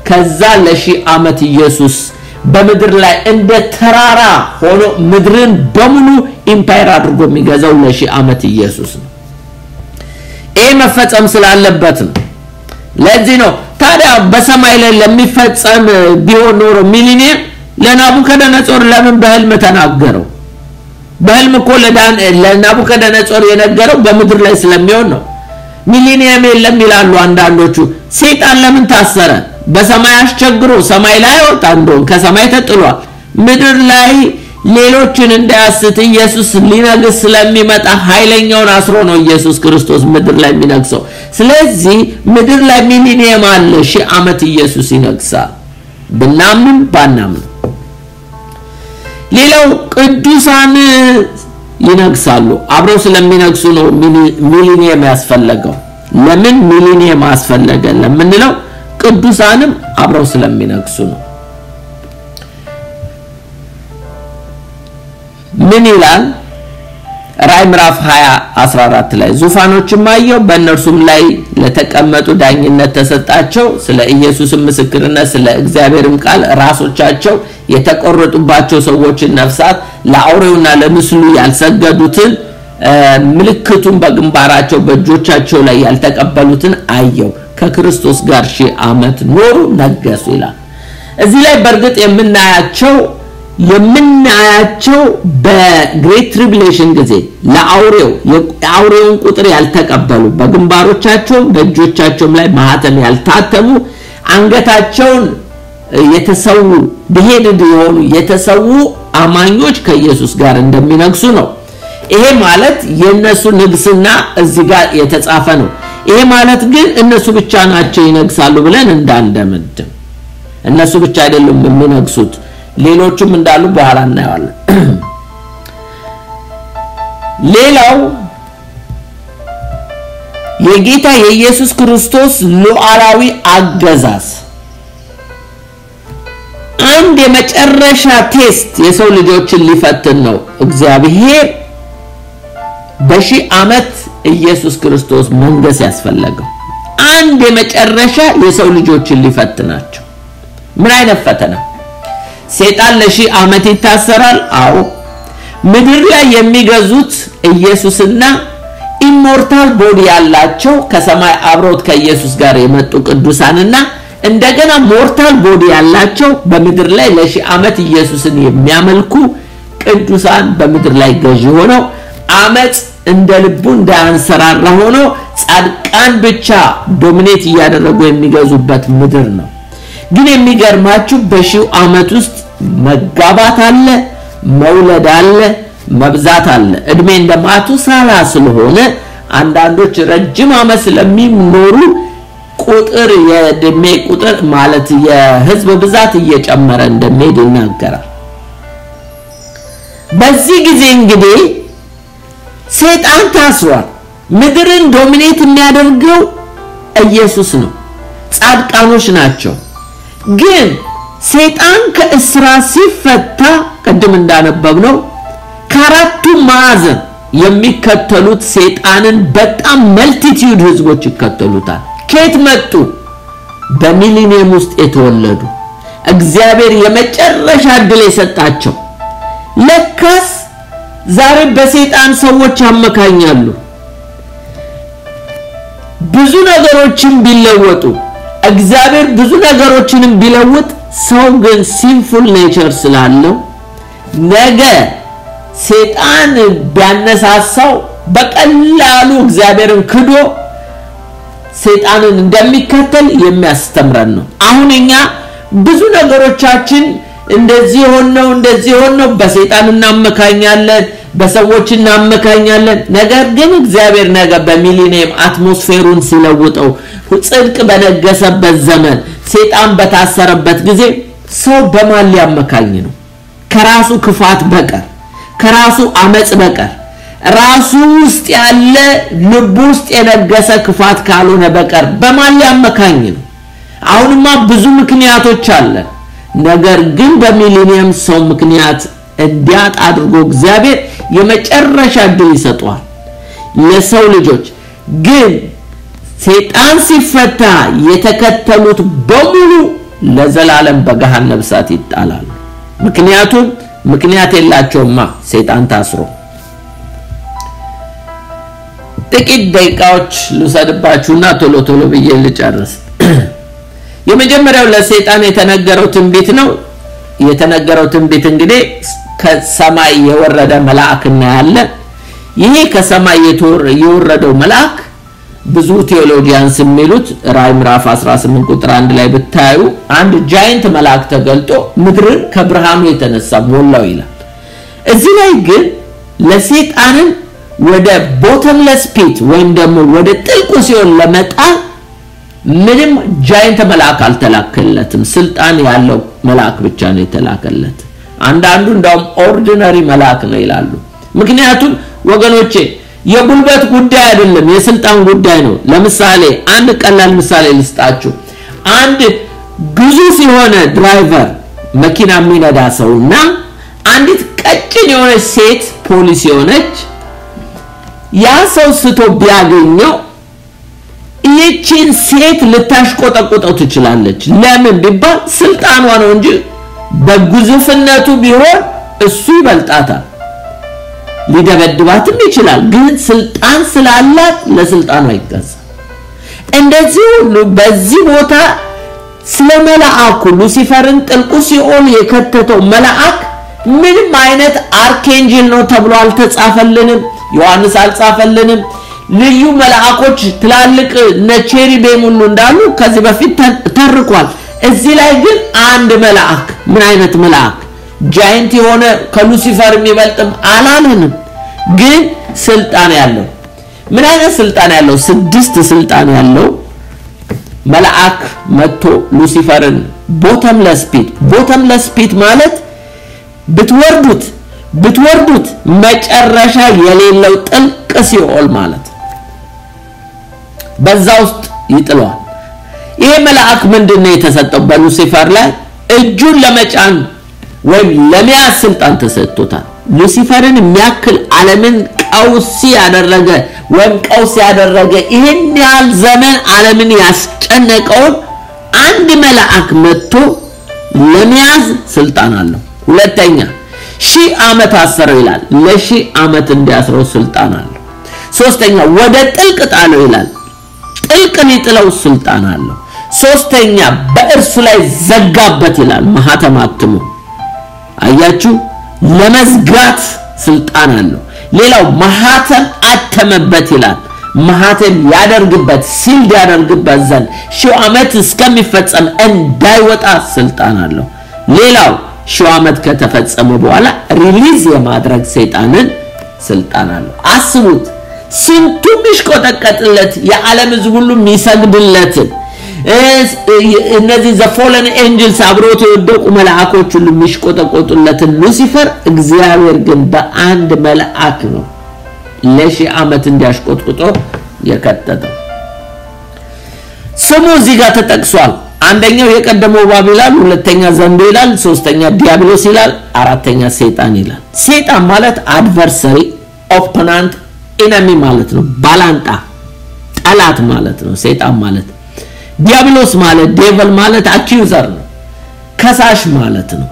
ከዛ ለሺህ አመት ኢየሱስ በምድር ላይ እንደ ተራራ ሆኖ ምድርን በሙሉ ኢምፓየር አድርጎ የሚገዛው ለሺህ አመት ኢየሱስ ነው ይሄ መፈጸም ስላለበት ነው ለዚህ ነው ታዲያ በሰማይ ላይ ለሚፈጸም ቢሆን ኖሮ ሚሊኒየም ለናቡከደነጾር ለምን በህልም ተናገረው በህልም እኮ ለናቡከደነጾር የነገረው በምድር ላይ ስለሚሆን ነው ሚሊኒየም የለም ይላሉ አንዳንዶቹ ሰይጣን ለምን ታሰረ በሰማይ አስቸግሮ ሰማይ ላይ ወጣ እንደሆነ ከሰማይ ተጥሏል ምድር ላይ ሌሎችን እንዳያስት ኢየሱስ ሊነግስ ስለሚመጣ ኃይለኛውን አስሮ ነው ኢየሱስ ክርስቶስ ምድር ላይ የሚነግሰው ስለዚህ ምድር ላይ ሚሊኒየም አለ ሺህ አመት ኢየሱስ ይነግሳል ብናምን ባናምን ሌላው ቅዱሳን ይነግሳሉ አብረው ስለሚነግሱ ነው ሚሊኒየም ያስፈልገው ለምን ሚሊኒየም ያስፈልገ ለምንለው ቅዱሳንም አብረው ስለሚነግሱ ነው ምን ይላል ራዕይ ምዕራፍ 20:14 ላይ ዙፋኖችም አየሁ በእነርሱም ላይ ለተቀመጡ ዳኝነት ተሰጣቸው ስለ ኢየሱስ ምስክርነት ስለ እግዚአብሔርም ቃል ራሶቻቸው የተቆረጡባቸው ሰዎችን ነፍሳት ለአውሬውና ለምስሉ ያልሰገዱትን ምልክቱን በግንባራቸው በእጆቻቸው ላይ ያልተቀበሉትን አየሁ ከክርስቶስ ጋር ሺህ አመት ኖሩ ነገሱ ይላል እዚህ ላይ በርግጥ የምናያቸው በግሬት ትሪቡሌሽን ጊዜ ለአውሬውን ቁጥር ያልተቀበሉ በግንባሮቻቸው በእጆቻቸውም ላይ ማህተም ያልታተሙ አንገታቸውን የተሰዉ በሄድ የሆኑ የተሰዉ አማኞች ከኢየሱስ ጋር እንደሚነግሱ ነው ይሄ ማለት የነሱ ንግስና እዚህ ጋር የተጻፈ ነው ይሄ ማለት ግን እነሱ ብቻ ናቸው ይነግሳሉ ብለን እንዳንደምድም እነሱ ብቻ አይደሉም የሚነግሱት ሌሎችም እንዳሉ በኋላ እናያለን ሌላው የጌታ የኢየሱስ ክርስቶስ ሉዓላዊ አገዛዝ አንድ የመጨረሻ ቴስት የሰው ልጆችን ሊፈትን ነው። እግዚአብሔር በሺህ ዓመት ኢየሱስ ክርስቶስ መንገስ ያስፈልገው አንድ የመጨረሻ የሰው ልጆችን ሊፈትናቸው። ምን አይነት ፈተና? ሰይጣን ለሺህ ዓመት ይታሰራል። አዎ ምድር ላይ የሚገዙት ኢየሱስና ኢሞርታል ቦዲ ያላቸው ከሰማይ አብሮት ከኢየሱስ ጋር የመጡ ቅዱሳንና እንደገና ሞርታል ቦዲ ያላቸው በምድር ላይ ለሺህ ዓመት ኢየሱስን የሚያመልኩ ቅዱሳን በምድር ላይ ገዢ ሆነው አመጽ እንደ ልቡ እንዳንሰራራ ሆኖ ጻድቃን ብቻ ዶሚኔት ያደረጉ የሚገዙበት ምድር ነው። ግን የሚገርማችሁ በሺው ዓመት ውስጥ መጋባት አለ፣ መውለድ አለ፣ መብዛት አለ። እድሜ እንደማቱ ሳላ ስለሆነ አንዳንዶች ረጅም ዓመት ስለሚኖሩ ቁጥር የእድሜ ቁጥር ማለት የህዝብ ብዛት እየጨመረ እንደሚሄድ ይናገራል። በዚህ ጊዜ እንግዲህ ሰይጣን ታስሯል። ምድርን ዶሚኔት የሚያደርገው ኢየሱስ ነው። ጻድቃኖች ናቸው። ግን ሰይጣን ከእስራት ሲፈታ ቀደም እንዳነበብነው ከአራቱ ማዕዘን የሚከተሉት ሰይጣንን በጣም መልቲቲዩድ ህዝቦች ይከተሉታል። ከየት መጡ? በሚሊኒየም ውስጥ የተወለዱ እግዚአብሔር የመጨረሻ ዕድል የሰጣቸው። ለካስ ዛሬ በሰይጣን ሰዎች ያመካኛሉ። ብዙ ነገሮችን ቢለወጡ እግዚአብሔር ብዙ ነገሮችን ቢለውጥ ሰው ግን ሲንፉል ኔቸር ስላለው ነገ ሰይጣን ቢያነሳሳው በቀላሉ እግዚአብሔርን ክዶ ሰይጣንን እንደሚከተል የሚያስተምረን ነው። አሁን እኛ ብዙ ነገሮቻችን እንደዚህ ሆነው በሰይጣን እናመካኛለን፣ በሰዎች እናመካኛለን። ነገር ግን እግዚአብሔር ነገ በሚሊኒየም አትሞስፌሩን ሲለውጠው ጽድቅ በነገሰበት ዘመን ሰይጣን በታሰረበት ጊዜ ሰው በማን ሊያመካኝ ነው? ከራሱ ክፋት በቀር ከራሱ አመጽ በቀር ራሱ ውስጥ ያለ ልብ ውስጥ የነገሰ ክፋት ካልሆነ በቀር በማን ሊያመካኝ ነው? አሁንማ ብዙ ምክንያቶች አለ። ነገር ግን በሚሊኒየም ሰው ምክንያት እንዲያጥ አድርጎ እግዚአብሔር የመጨረሻ ዕድል ይሰጣል ለሰው ልጆች። ግን ሰይጣን ሲፈታ የተከተሉት በሙሉ ለዘላለም በገሃነም እሳት ይጣላሉ። ምክንያት የላቸውማ ሰይጣን ታስሮ። ጥቂት ደቂቃዎች ልሰድባችሁና ቶሎ ብዬ ልጨርስ። የመጀመሪያው ለሰይጣን የተነገረው ትንቢት ነው። የተነገረው ትንቢት እንግዲህ ከሰማይ የወረደ መልአክ ያለ። ይሄ ከሰማይ የወረደው መልአክ ብዙ ቴዎሎጂያንስ የሚሉት ራዕይ ምዕራፍ 18 ቁጥር 1 ላይ ብታዩ አንድ ጃይንት መልአክ ተገልጦ ምድርን ከብርሃኑ የተነሳ ሞላው ይላል። እዚህ ላይ ግን ለሰይጣንን ወደ ቦተምለስ ፒት ወይም ደግሞ ወደ ጥልቁ ሲኦል ለመጣል ምንም ጃይንት መልአክ አልተላከለትም። ስልጣን ያለው መልአክ ብቻ ነው የተላከለት። አንዳንዱ እንደውም ኦርዲነሪ መልአክ ነው ይላሉ። ምክንያቱም ወገኖቼ የጉልበት ጉዳይ አይደለም፣ የስልጣን ጉዳይ ነው። ለምሳሌ አንድ ቀላል ምሳሌ ልስጣችሁ። አንድ ግዙፍ የሆነ ድራይቨር መኪና የሚነዳ ሰውና አንዲት ቀጭን የሆነች ሴት ፖሊስ የሆነች ያ ሰው ስቶ ቢያገኘው ይህችን ሴት ልታሽቆጠቆጠው ትችላለች። ለምን ቢባል ስልጣኗ ነው እንጂ በግዙፍነቱ ቢሆን እሱ ይበልጣታል፣ ሊደበድባትም ይችላል። ግን ስልጣን ስላላት ለስልጣኗ ይገዛል። እንደዚህ ሁሉ በዚህ ቦታ ስለ መልአኩ ሉሲፈርን ጥልቁ ሲኦል የከተተው መልአክ ምንም አይነት አርኬንጅል ነው ተብሎ አልተጻፈልንም። ዮሐንስ አልጻፈልንም። ልዩ መልአኮች ትላልቅ ነቼሪቤም ሁሉ እንዳሉ ከዚህ በፊት ተርቋል። እዚህ ላይ ግን አንድ መልአክ ምን አይነት መልአክ ጃይንት የሆነ ከሉሲፈር የሚበልጥም አላለንም። ግን ስልጣን ያለው ምን አይነት ስልጣን ያለው? 6 ስልጣን ያለው መልአክ መጥቶ ሉሲፈርን ቦተምለስ ፒት ማለት ብትወርዱት መጨረሻ የሌለው ጥልቅ ሲኦል ማለት። በዛ ውስጥ ይጥለዋል። ይሄ መልአክ ምንድነው የተሰጠው? በሉሲፈር ላይ እጁን ለመጫን ወይም ለመያዝ ስልጣን ተሰጥቶታል። ሉሲፈርን የሚያክል ዓለምን ቀውስ ያደረገ ይሄን ያህል ዘመን ዓለምን ያስጨነቀውን አንድ መልአክ መጥቶ ለመያዝ ስልጣን አለው። ሁለተኛ 1000 ዓመት አሰረው ይላል። ለ1000 ዓመት እንዲያስረው ስልጣን አለው። ሶስተኛ ወደ ጥልቅ ጣለው ይላል። ጥልቅን ይጥለው ስልጣን አለው። ሶስተኛ በእርሱ ላይ ዘጋበት ይላል። ማህተም አትሙ አያችሁ ለመዝጋት ስልጣን አለው። ሌላው ማህተም አተመበት ይላል። ማህተም ያደርግበት ሲል ያደርግበት ዘንድ 1000 ዓመት እስከሚፈጸም እንዳይወጣ ስልጣን አለው። ሌላው 1000 ዓመት ከተፈጸመ በኋላ ሪሊዝ የማድረግ ሰይጣንን ስልጣን አለው። አስቡት ስንቱ ምሽቆጠቀጥለት የዓለም ሕዝብ ሁሉ የሚሰግድለት እነዚህ the fallen angels አብሮት የወደቁ መላእክቶች ሁሉ ምሽቆጠቆጡለት ሉሲፈር እግዚአብሔር ግን በአንድ መልአክ ነው ለ1000 ዓመት እንዲያሽቆጥቁጦ የከተተው። ስሙ እዚህ ጋር ተጠቅሷል። አንደኛው የቀደመው ባቢሎን፣ ሁለተኛ ዘንዶ ይላል፣ ሶስተኛ ዲያብሎስ ይላል፣ አራተኛ ሰይጣን ይላል። ሰይጣን ማለት አድቨርሰሪ ኦፖነንት ኢነሚ ማለት ነው። ባላንጣ ጠላት ማለት ነው ሰይጣን ማለት። ዲያብሎስ ማለት ዴቪል ማለት አኪዩዘር ነው ከሳሽ ማለት ነው።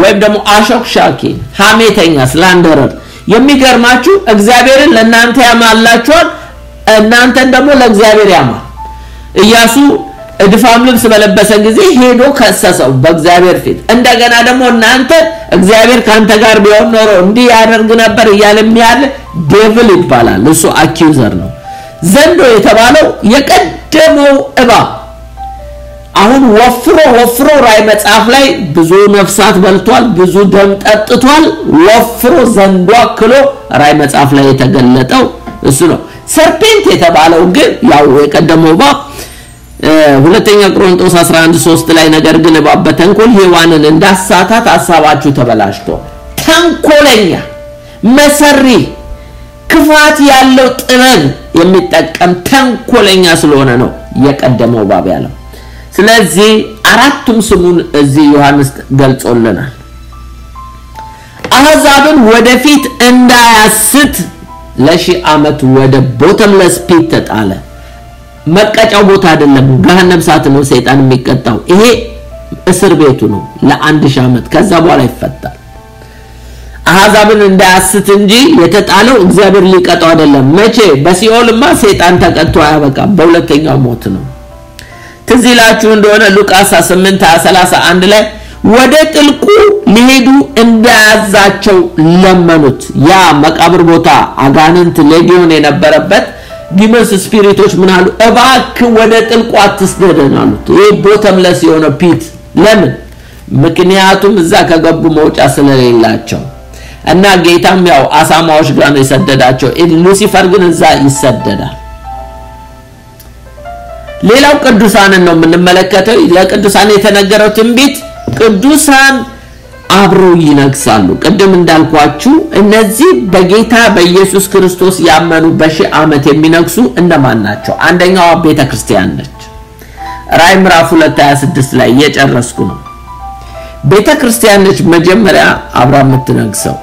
ወይም ደግሞ አሾክሻኪ ሐሜተኛ ስላንደረር። የሚገርማችሁ እግዚአብሔርን ለእናንተ ያማላችኋል እናንተን ደግሞ ለእግዚአብሔር ያማል። ኢያሱ እድፋም ልብስ በለበሰ ጊዜ ሄዶ ከሰሰው በእግዚአብሔር ፊት። እንደገና ደግሞ እናንተ እግዚአብሔር ካንተ ጋር ቢሆን ኖሮ እንዲህ ያደርግ ነበር እያለም ያለ ዴቪል ይባላል። እሱ አኪዩዘር ነው። ዘንዶ የተባለው የቀደመው እባብ አሁን ወፍሮ ራይ መጽሐፍ ላይ ብዙ ነፍሳት በልቷል፣ ብዙ ደም ጠጥቷል። ወፍሮ ዘንዶ አክሎ ራይ መጽሐፍ ላይ የተገለጠው እሱ ነው። ሰርፔንት የተባለው ግን ያው የቀደመው እባብ ሁለተኛ ቆሮንቶስ 11:3 ላይ ነገር ግን እባብ በተንኮል ሔዋንን እንዳሳታት ሐሳባችሁ ተበላሽቶ ተንኮለኛ መሰሪ ክፋት ያለው ጥበብ የሚጠቀም ተንኮለኛ ስለሆነ ነው የቀደመው እባብ ያለው። ስለዚህ አራቱም ስሙን እዚህ ዮሐንስ ገልጾልናል። አሕዛብን ወደፊት እንዳያስት ለ1000 ዓመት ወደ ቦተምለስ ፒት ተጣለ። መቀጫው ቦታ አይደለም ገሃነም እሳት ነው ሰይጣን የሚቀጣው። ይሄ እስር ቤቱ ነው ለ1000 ዓመት ከዛ በኋላ ይፈታል። አሕዛብን እንዳያስት እንጂ የተጣለው እግዚአብሔር ሊቀጣው አይደለም። መቼ? በሲኦልማ ሰይጣን ተቀጥቶ አያበቃም፣ በሁለተኛው ሞት ነው። ትዝ ይላችሁ እንደሆነ ሉቃስ 8:31 ላይ ወደ ጥልቁ ሊሄዱ እንዳያዛቸው ለመኑት። ያ መቃብር ቦታ አጋንንት ሌጊዮን የነበረበት ዲመንስ ስፒሪቶች ምን አሉ? እባክህ ወደ ጥልቁ አትስደደን አሉት። ይሄ ቦተምለስ የሆነ ፒት። ለምን? ምክንያቱም እዛ ከገቡ መውጫ ስለሌላቸው እና ጌታም ያው አሳማዎች ጋር ነው የሰደዳቸው። ሉሲፈር ግን እዛ ይሰደዳል። ሌላው ቅዱሳንን ነው የምንመለከተው። ለቅዱሳን የተነገረው ትንቢት ቅዱሳን አብረው ይነግሳሉ። ቅድም እንዳልኳችሁ እነዚህ በጌታ በኢየሱስ ክርስቶስ ያመኑ በ1000 ዓመት የሚነግሱ እንደማን ናቸው? አንደኛው ቤተክርስቲያን ነች። ራዕይ ምዕራፍ 2:26 ላይ እየጨረስኩ ነው። ቤተክርስቲያን ነች መጀመሪያ አብራ የምትነግሰው።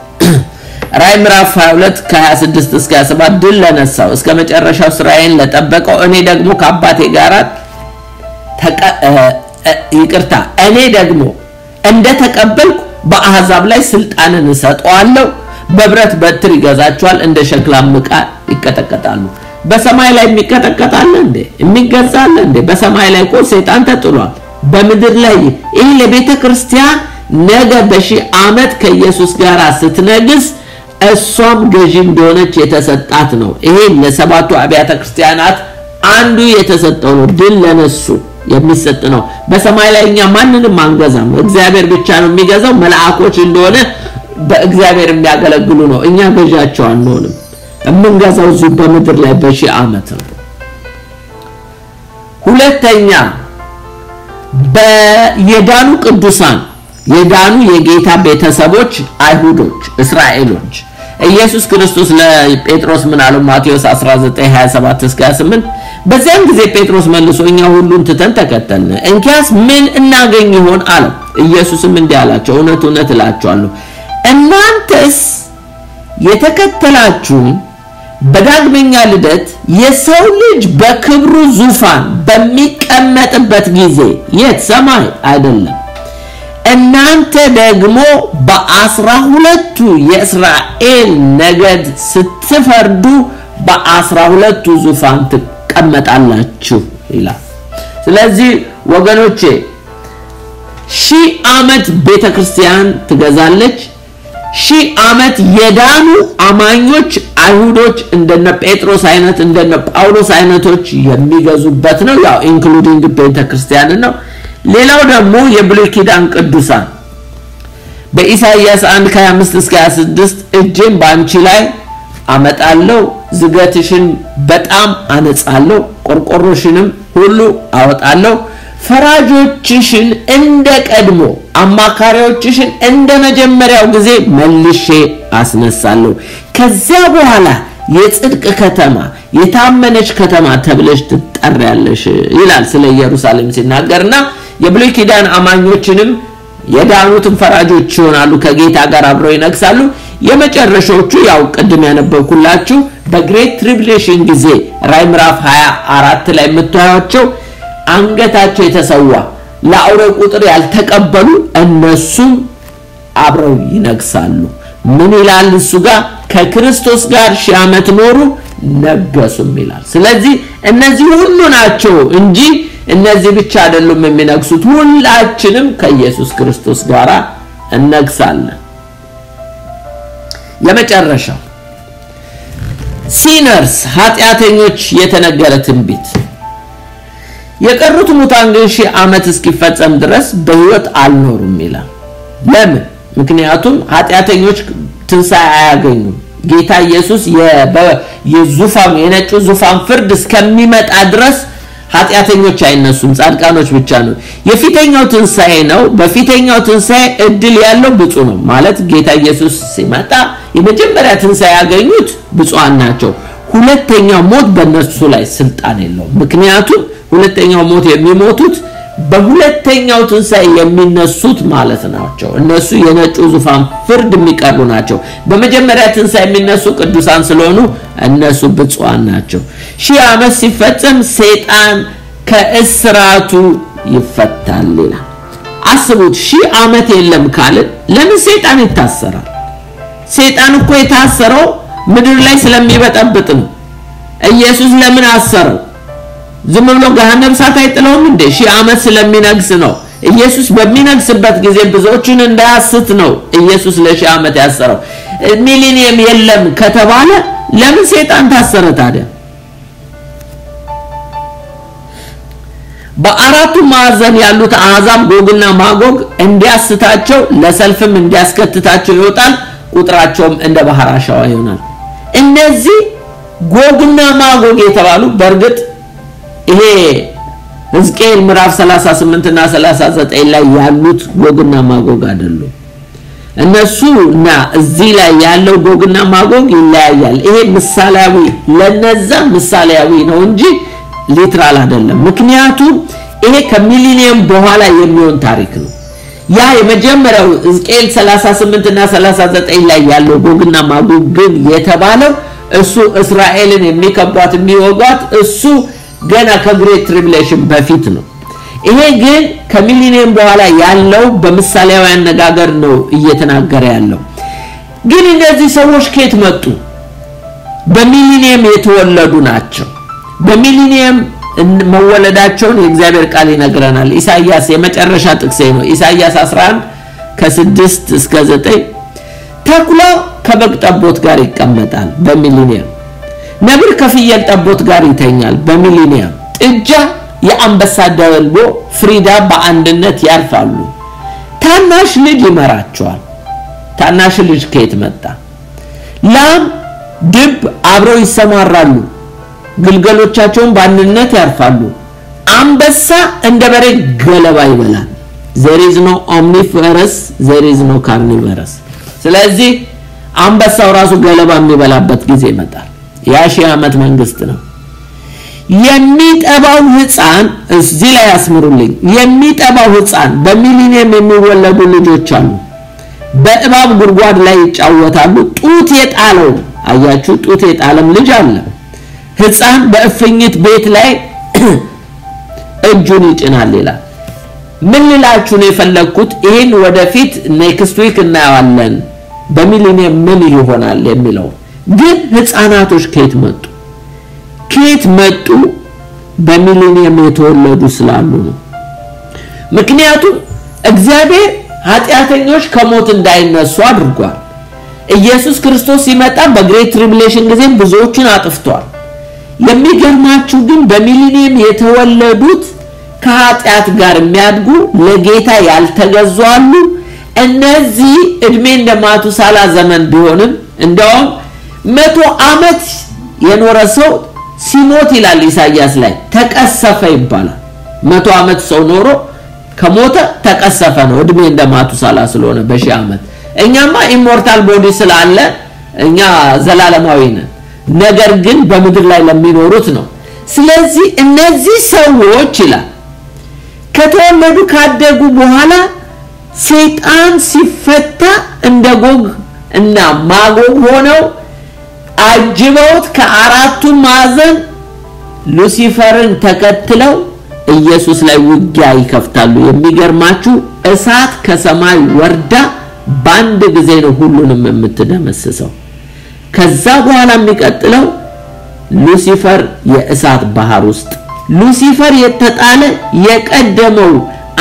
ራዕይ ምዕራፍ 22:26 እስከ 27 ድል ለነሳው እስከ መጨረሻው ስራዬን ለጠበቀው እኔ ደግሞ ከአባቴ ጋር እኔ ደግሞ እንደተቀበልኩ በአሕዛብ ላይ ስልጣንን እሰጠዋለሁ። በብረት በትር ይገዛቸዋል፣ እንደ ሸክላም ዕቃ ይቀጠቀጣሉ። በሰማይ ላይ የሚቀጠቀጣል እንዴ? የሚገዛል እንዴ? በሰማይ ላይ እኮ ሰይጣን ተጥሏል። በምድር ላይ ይሄ ለቤተክርስቲያን ነገ በ1000 ዓመት ከኢየሱስ ጋር ስትነግስ እሷም ገዢ እንደሆነች የተሰጣት ነው። ይሄ ለሰባቱ አብያተ ክርስቲያናት አንዱ የተሰጠው ነው። ድል ለነሱ የሚሰጥ ነው። በሰማይ ላይ እኛ ማንንም አንገዛም፣ እግዚአብሔር ብቻ ነው የሚገዛው። መላእክቶች እንደሆነ በእግዚአብሔር የሚያገለግሉ ነው። እኛ ገዣቸው አንሆንም። የምንገዛው እዚህ በምድር ላይ በ1000 ዓመት ነው። ሁለተኛ በየዳኑ ቅዱሳን የዳኑ የጌታ ቤተሰቦች አይሁዶች እስራኤሎች ኢየሱስ ክርስቶስ ለጴጥሮስ ምን አለው? ማቴዎስ 19:27 እስከ 28 በዚያን ጊዜ ጴጥሮስ መልሶ እኛ ሁሉን ትተን ተከተልን እንኪያስ ምን እናገኝ ይሆን አለ ኢየሱስም እንዲህ አላቸው እውነት እውነት እላችኋለሁ እናንተስ የተከተላችሁኝ በዳግመኛ ልደት የሰው ልጅ በክብሩ ዙፋን በሚቀመጥበት ጊዜ የት ሰማይ አይደለም እናንተ ደግሞ በ12ቱ የእስራኤል ነገድ ስትፈርዱ በ12ቱ ዙፋን ተቀመጣላችሁ ይላል ስለዚህ ወገኖቼ ሺህ ዓመት ቤተክርስቲያን ትገዛለች ሺህ ዓመት የዳኑ አማኞች አይሁዶች እንደነ ጴጥሮስ አይነት እንደነ ጳውሎስ አይነቶች የሚገዙበት ነው ያው ኢንክሉዲንግ ቤተክርስቲያን ነው ሌላው ደግሞ የብሉይ ኪዳን ቅዱሳን በኢሳይያስ 1:25 እስከ 26 እጄን ባንቺ ላይ አመጣለሁ ዝገትሽን በጣም አነጻለሁ ቆርቆሮሽንም ሁሉ አወጣለሁ ፈራጆችሽን እንደ ቀድሞ አማካሪዎችሽን እንደ መጀመሪያው ጊዜ መልሼ አስነሳለሁ ከዚያ በኋላ የጽድቅ ከተማ የታመነች ከተማ ተብለሽ ትጠሪያለሽ ይላል ስለ ኢየሩሳሌም ሲናገርና የብሉይ ኪዳን አማኞችንም የዳኑትን ፈራጆች ይሆናሉ ከጌታ ጋር አብረው ይነግሳሉ የመጨረሻዎቹ ያው ቀድም ያነበብኩላችሁ በግሬት ትሪቡሌሽን ጊዜ ራዕይ ምዕራፍ 24 ላይ የምታዩቸው አንገታቸው የተሰዋ ለአውሬው ቁጥር ያልተቀበሉ እነሱም አብረው ይነግሳሉ ምን ይላል እሱ ጋር ከክርስቶስ ጋር ሺህ ዓመት ኖሩ ነገሱም ይላል ስለዚህ እነዚህ ሁሉ ናቸው እንጂ እነዚህ ብቻ አይደሉም የሚነግሱት ሁላችንም ከኢየሱስ ክርስቶስ ጋር እንነግሳለን የመጨረሻው ሲነርስ ኃጢአተኞች የተነገረ ትንቢት የቀሩት ሙታን ግን ሺህ ዓመት እስኪፈጸም ድረስ በህይወት አልኖሩም ይላል ለምን ምክንያቱም ኃጢአተኞች ትንሣኤ አያገኙም ጌታ ኢየሱስ የዙፋን የነጩ ዙፋን ፍርድ እስከሚመጣ ድረስ ኃጢአተኞች አይነሱም ጻድቃኖች ብቻ ነው የፊተኛው ትንሣኤ ነው በፊተኛው ትንሣኤ እድል ያለው ብፁዕ ነው ማለት ጌታ ኢየሱስ ሲመጣ የመጀመሪያ ትንሣኤ ያገኙት ብፁዓን ናቸው ሁለተኛው ሞት በእነሱ ላይ ስልጣን የለውም ምክንያቱም ሁለተኛው ሞት የሚሞቱት በሁለተኛው ትንሣኤ የሚነሱት ማለት ናቸው እነሱ የነጩ ዙፋን ፍርድ የሚቀርቡ ናቸው በመጀመሪያ ትንሣኤ የሚነሱ ቅዱሳን ስለሆኑ እነሱ ብፁዓን ናቸው ሺህ ዓመት ሲፈጸም ሰይጣን ከእስራቱ ይፈታል ይላል አስቡት ሺህ ዓመት የለም ካለ ለምን ሰይጣን ይታሰራል ሰይጣን እኮ የታሰረው ምድር ላይ ስለሚበጠብጥ ነው ኢየሱስ ለምን አሰረው ዝም ብሎ ገሃነም ሳት አይጥለውም እንዴ ሺህ ዓመት ስለሚነግስ ነው ኢየሱስ በሚነግስበት ጊዜ ብዙዎችን እንዳያስት ነው ኢየሱስ ለሺህ ዓመት ያሰረው ሚሊኒየም የለም ከተባለ ለምን ሰይጣን ታሰረ ታዲያ በአራቱ ማዕዘን ያሉት አሕዛብ ጎግና ማጎግ እንዲያስታቸው ለሰልፍም እንዲያስከትታቸው ይወጣል ቁጥራቸውም እንደ ባህር አሸዋ ይሆናል እነዚህ ጎግና ማጎግ የተባሉ በርግጥ ይሄ ሕዝቅኤል ምዕራፍ 38 እና 39 ላይ ያሉት ጎግና ማጎግ አይደሉም እነሱና እዚህ ላይ ያለው ጎግና ማጎግ ይለያያል ይሄ ምሳሌያዊ ለነዛ ምሳሌያዊ ነው እንጂ ሊትራል አይደለም ምክንያቱም ይሄ ከሚሊኒየም በኋላ የሚሆን ታሪክ ነው ያ የመጀመሪያው ሕዝቅኤል 38 እና 39 ላይ ያለው ጎግና ማጎግ ግን የተባለው እሱ እስራኤልን የሚከቧት የሚወጓት እሱ ገና ከግሬት ትሪቡሌሽን በፊት ነው ይሄ ግን ከሚሊኒየም በኋላ ያለው በምሳሌያዊ አነጋገር ነው እየተናገረ ያለው ግን እነዚህ ሰዎች ከየት መጡ በሚሊኒየም የተወለዱ ናቸው በሚሊኒየም መወለዳቸውን የእግዚአብሔር ቃል ይነግረናል ኢሳይያስ የመጨረሻ ጥቅስ ነው ኢሳይያስ 11 ከ6 እስከ 9 ተኩላ ከበግ ጠቦት ጋር ይቀመጣል በሚሊኒየም ነብር ከፍየል ጠቦት ጋር ይተኛል በሚሊኒየም ጥጃ የአንበሳ ደወልቦ ፍሪዳ በአንድነት ያርፋሉ ታናሽ ልጅ ይመራቸዋል ታናሽ ልጅ ከየት መጣ ላም ድብ አብረው ይሰማራሉ ግልገሎቻቸውን በአንድነት ያርፋሉ አንበሳ እንደ በሬ ገለባ ይበላል there is no omnivorous there is no carnivorous ስለዚህ አንበሳው ራሱ ገለባ የሚበላበት ጊዜ ይመጣል ያ ሺህ ዓመት መንግስት ነው የሚጠባው ሕፃን እዚህ ላይ ያስምሩልኝ የሚጠባው ሕፃን በሚሊኒየም የሚወለዱ ልጆች አሉ በእባብ ጉድጓድ ላይ ይጫወታሉ ጡት የጣለው አያችሁ ጡት የጣለም ልጅ አለ ሕፃን በእፍኝት ቤት ላይ እጁን ይጭናል ይላል ምን ልላችሁ ነው የፈለኩት ይሄን ወደፊት ኔክስት ዊክ እናያለን በሚሊኒየም ምን ይሆናል የሚለው ግን ሕፃናቶች ከየት መጡ በሚሊኒየም የተወለዱ ስላሉ ነው ምክንያቱም እግዚአብሔር ኃጢአተኞች ከሞት እንዳይነሱ አድርጓል ኢየሱስ ክርስቶስ ሲመጣ በግሬት ትሪቡሌሽን ጊዜ ብዙዎችን አጥፍቷል የሚገርማችሁ ግን በሚሊኒየም የተወለዱት ከኃጢአት ጋር የሚያድጉ ለጌታ ያልተገዙ አሉ እነዚህ እድሜ እንደማቱሳላ ዘመን ቢሆንም እንደውም 100 ዓመት የኖረ ሰው ሲሞት ይላል ኢሳይያስ ላይ ተቀሰፈ ይባላል 100 ዓመት ሰው ኖሮ ከሞተ ተቀሰፈ ነው እድሜ እንደማቱሳላ ስለሆነ በሺ ዓመት እኛማ ኢሞርታል ቦዲ ስላለ እኛ ዘላለማዊ ነን ነገር ግን በምድር ላይ ለሚኖሩት ነው ስለዚህ እነዚህ ሰዎች ይላል ከተወለዱ ካደጉ በኋላ ሰይጣን ሲፈታ እንደ ጎግ እና ማጎግ ሆነው አጅበውት ከአራቱ ማዕዘን ሉሲፈርን ተከትለው ኢየሱስ ላይ ውጊያ ይከፍታሉ የሚገርማችሁ እሳት ከሰማይ ወርዳ ባንድ ጊዜ ነው ሁሉንም የምትደመስሰው ከዛ በኋላ የሚቀጥለው ሉሲፈር የእሳት ባህር ውስጥ ሉሲፈር የተጣለ የቀደመው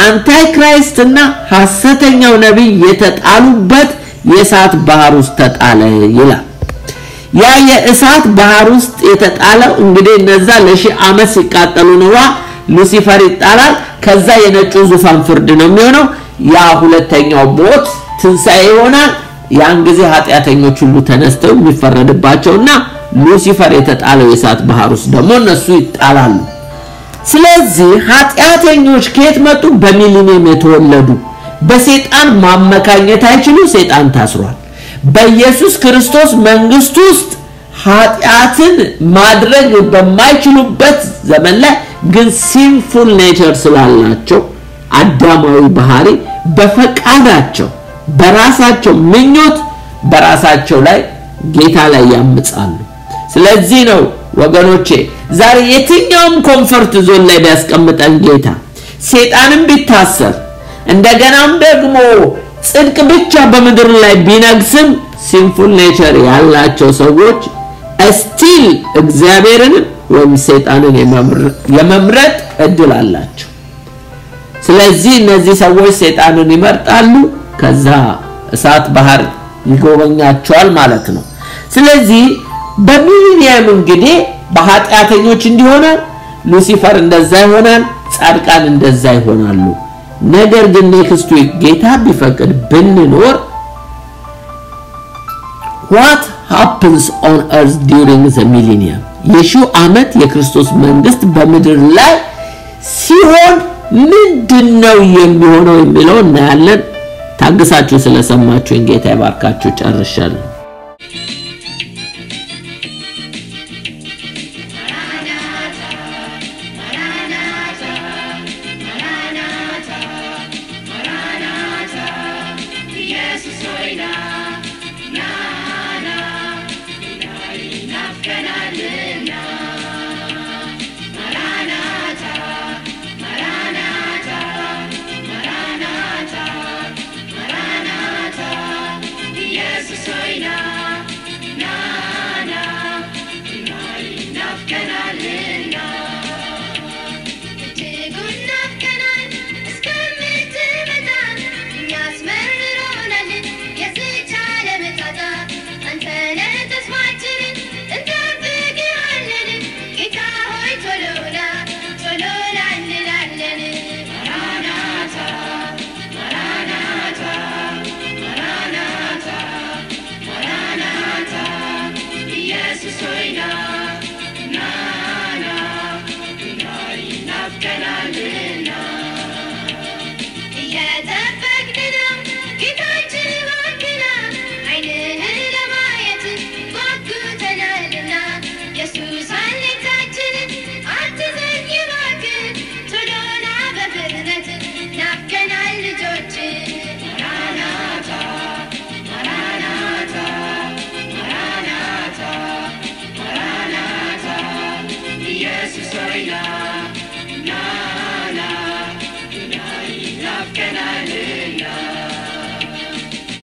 አንታይ ክራይስትና ሐሰተኛው ነብይ የተጣሉበት የእሳት ባህር ውስጥ ተጣለ ይላል ያ የእሳት ባህር ውስጥ የተጣለው እንግዲህ እነዛ ለሺ ዓመት ሲቃጠሉ ነው ሉሲፈር ይጣላል ከዛ የነጩ ዙፋን ፍርድ ነው የሚሆነው ያ ሁለተኛው ሞት ትንሳኤ ይሆናል ያን ጊዜ ኃጢአተኞች ሁሉ ተነስተው የሚፈረድባቸውና ሉሲፈር የተጣለው የእሳት ባህር ውስጥ ደግሞ እነሱ ይጣላሉ ስለዚህ ኃጢአተኞች ከየት መጡ በሚሊኒየም የተወለዱ በሰይጣን ማመካኘት አይችሉ ሰይጣን ታስሯል በኢየሱስ ክርስቶስ መንግስት ውስጥ ኃጢአትን ማድረግ በማይችሉበት ዘመን ላይ ግን ሲንፉል ኔቸር ስላላቸው አዳማዊ ባህሪ በፈቃዳቸው በራሳቸው ምኞት በራሳቸው ላይ ጌታ ላይ ያምጻሉ ስለዚህ ነው ወገኖቼ ዛሬ የትኛውም ኮምፎርት ዞን ላይ ቢያስቀምጠን ጌታ ሰይጣንም ቢታሰር እንደገናም ደግሞ ጽድቅ ብቻ በምድር ላይ ቢነግስም ሲንፉል ኔቸር ያላቸው ሰዎች እስቲል እግዚአብሔርን ወይም ሰይጣንን የመምረጥ እድል አላቸው ስለዚህ እነዚህ ሰዎች ሰይጣንን ይመርጣሉ ከዛ እሳት ባህር ይጎበኛቸዋል ማለት ነው ስለዚህ በሚሊኒየም እንግዲህ በኃጢአተኞች እንዲሆነ ሉሲፈር እንደዛ ይሆናል ጻድቃን እንደዛ ይሆናሉ ነገር ግን ኔክስት ዊክ ጌታ ቢፈቅድ ብንኖር what happens on earth during the millennium የሺው ዓመት የክርስቶስ መንግስት በምድር ላይ ሲሆን ምንድነው የሚሆነው የሚለው እናያለን ታግሳችሁ ስለሰማችሁ ጌታ ይባርካችሁ ጨርሻለሁ